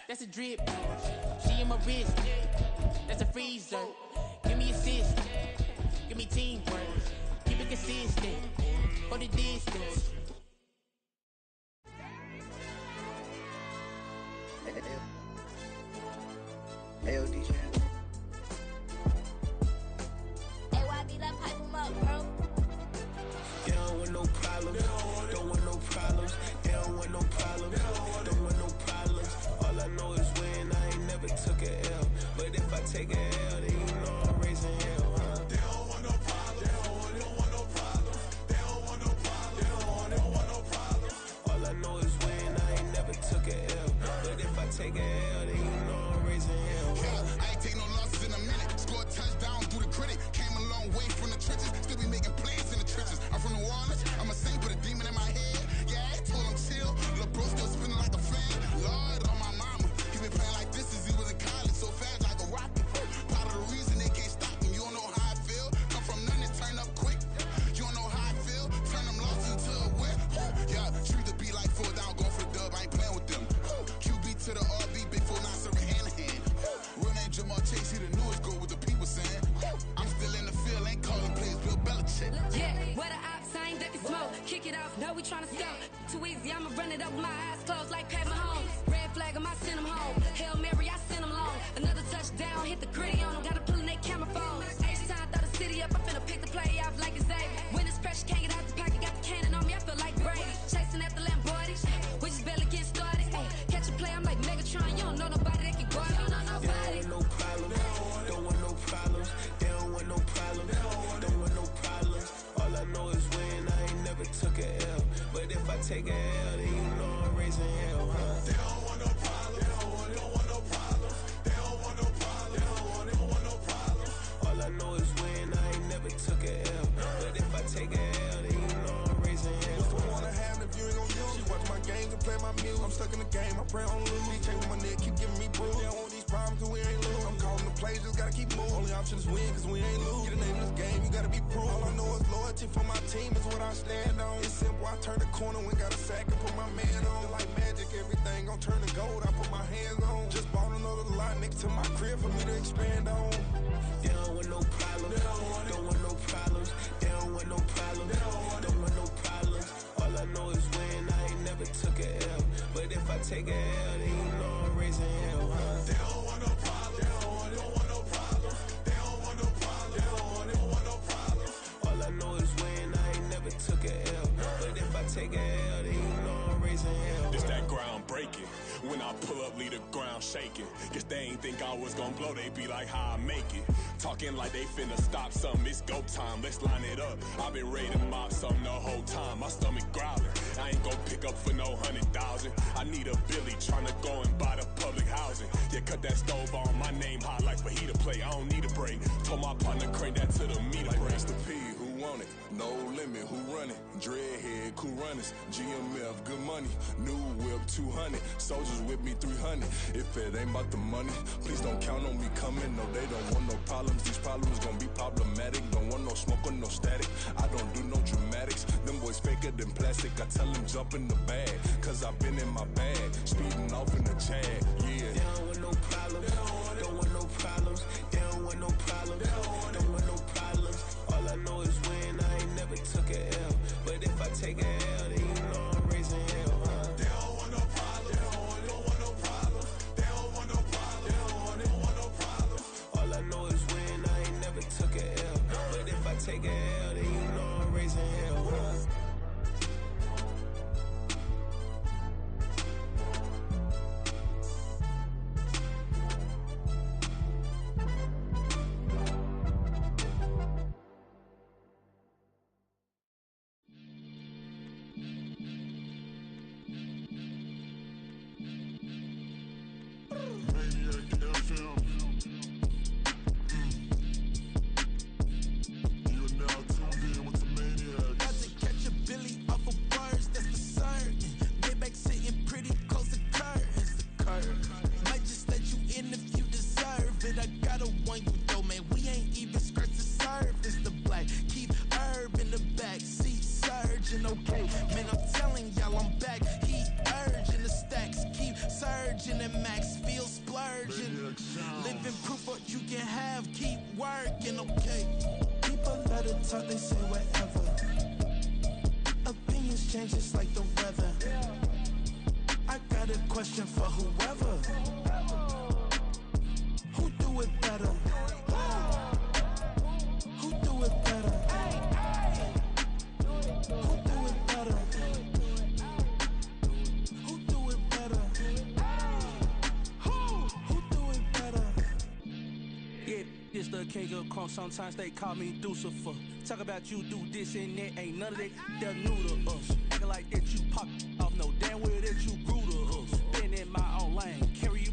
That's a drip. She in my wrist. That's a freezer. Give me assist. Give me teamwork. Keep it consistent. For the distance. Hey, DJ. AYB, let pipe him up, bro. They don't want no problems. Don't want no problems. They don't want no problems. Don't want no problems. All I know is win. I ain't never took a L. But if I take a L, then you know I'm raising hell, huh? They don't want no problems. They don't want no problems. They don't want no problems. They don't want no problems. All I know is win. I ain't never took a L. But if I take a L, then you know I'm raising hell, huh? Yeah, I ain't take no losses in a minute. Scored a touchdown through the critic. Came a long way from the trenches. Still be making plays in the trenches. I'm from New Orleans. I'm a saint with a demon in my head. Yeah, I told him chill. Lil' bro still spinning like a fan. Lord on my mama. He been playing like this since he was in college. So fast like a rocket. Part of the reason they can't stop him. You don't know how I feel. Come from nothing and turn up quick. You don't know how I feel. Turn them losses into a whip. Yeah, treat the beat like 4 down. Going for the dub. I ain't playing with them. QB to the RB. Big 4 9 serving hand to hand. Real name Jamal Chase. He the newest goal with the people saying. I'm still in the field. Ain't calling plays. Bill Belichick. Yeah, where the ops ain't that can smoke. Kick it off. No, we tryna score. Too easy. I'ma run it up with my eyes closed like Pat Mahomes. Red flag him. I send him home. Hail Mary. I send him long. Another touchdown. Hit the gritty on him. Gotta pull in their camera phones. H-time. Throw the city up. I'm finna pick the play off like it's Xavier. When it's pressure. Can't get out the pocket. Got the cannon on me. I feel like Brady. Chasing at the Lamborghini. We just barely getting started. Ay, catch a play. I'm like Megatron. You don't know nobody that can guard. You don't know nobody. They don't want no problems. Don't want no problems. They don't want no problems. Don't want no problems. All I know is win. I ain't never took a L. But if I take a L, then you know I'm raising hell, huh? They don't want no problems. They don't want no problems. They don't want no problems. They don't want no problems. All I know is win. I ain't never took a L. But if I take a L, then you know I'm raising hell. What's the one I have if you ain't gon' use? She watch my games and play my music. I'm stuck in the game. I pray on lose. He changing my neck, keep giving me bruise. They don't want these problems 'cause we ain't lose. I'm calling the plays, just gotta keep moving. Only option is win 'cause we ain't lose. Get a name in this game, you gotta be proof. All I know is loyalty for my team is what I stand on. It's simple. I turn the corner when got a sack and put my man on. Like magic, everything gon' turn to gold. I put my hands on. Just bought another lot next to my crib for me to expand on. They don't want no problems. Don't want no problems. They don't want no problems. Don't want no problems. All I know is win. I ain't never took a L. But if I take a L, then you know I'm raising hell, huh? They don't want no problems. They don't want no problems. They don't want no problems. They don't want no problems. All I know is win. I ain't never took a L. But if I take a L, then you know I'm raising raising hell. This that ground breaking. When I pull up, leave the ground shaking. Guess they ain't think I was gonna blow, they be like, how I make it. Talking like they finna stop something, it's go time, let's line it up. I've been ready to mop something the whole time, my stomach growling. I ain't gon' pick up for no 100,000. I need a Billy tryna go and buy the public housing. Yeah, cut that stove on, my name hot like fajita play, I don't need a break. Told my partner crank that to the meter like break. Mr. P, who want it? No limit, who run it? Dreadhead, cool runners, GMF, good money. New whip, 200, soldiers with me, 300. If it ain't about the money, please don't count on me coming. No, they don't want no problems. These problems gon' be problematic. Don't want no smoke or no static. I don't do no dramatics. Them boys faker than plastic. I tell them jump in the bag, cause I've been in my bag. Speeding off in the Jag, yeah. They don't want no problems. Don't want no problems. They don't want no problems. Don't want no problems. All I know is win. I ain't never took a L. But if I take a L, then you know I'm raising hell, huh? They don't want no problems. They don't want no problems. They don't want no problems. They don't want no problems. All I know is win. I ain't never took a L. But if I take a L, then you know I'm raising hell, huh? Sometimes they call me Lucifer. Talk about you do this and that, ain't none of that they're new to us. Acting like that you pop off, no damn well that you grew to us. Been in my own lane, carry you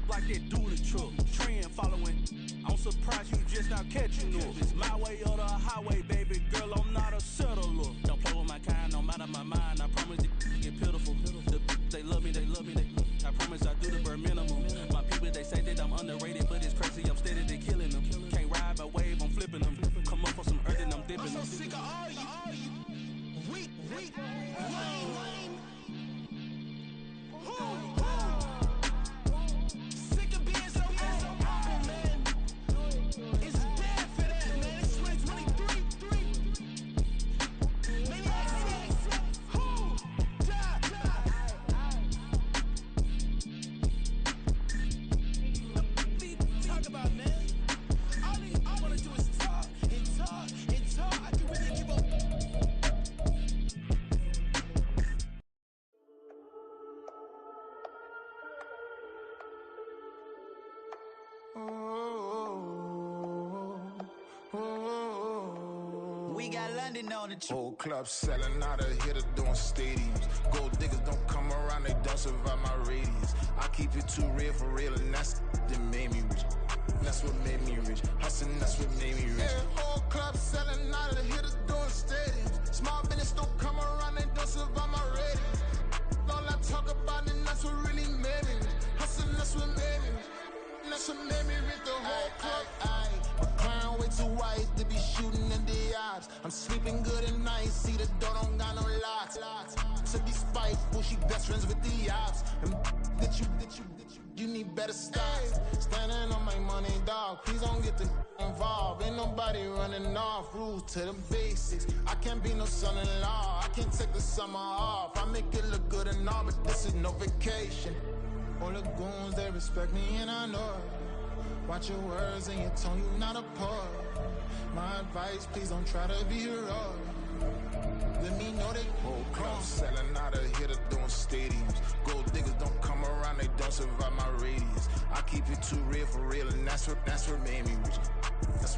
like that do the truck. Trend following, I'm surprised you just now catching up. It's my way or the highway, baby girl, I'm not a settler. Don't play with my kind, no matter my mind. I promise it get pitiful. They love me, they love me, I promise I do the bare minimum. My people, they say that I'm underrated, but it's crazy, I'm steady, they killing them. Can't ride my wave, I'm flipping them. Come up for some earth and I'm dipping them. I'm so sick of all you weak, lame. Sick of being so humble, man. It's bad for that, man. It's 2023. Talk about, man. All I wanna do is talk and talk and talk. I can really give up. We got London on the trip. Whole club selling out of here to doing stadiums. Gold diggers don't come around, they don't survive my radius. I keep it too real for real, and that's that made me rich. That's what made me rich. Hustling, that's what made me rich. Yeah, whole club selling out of here to doing stadiums. Small business don't come around, they don't survive my radius. All I talk about, and that's what really made me rich. Hustling, that's what made me rich. That's what made me rich. The whole club. My crown way too white to be shooting in the eyes. I'm sleeping good at night, see the door don't got no locks. To be spiteful, she best friends with the ops. And that you need better styles. Standing on my money, dog. Please don't get involved. Ain't nobody running off. Rules to the basics. I can't be no son-in-law. I can't take the summer off. I make it look good and all, but this is no vacation. All the goons, they respect me and I know it. Watch your words and your tone, you not a poet. My advice, please don't try to be heroic. Let me know they whole club selling out of here to doing stage. real for real, and that's what made me rich. That's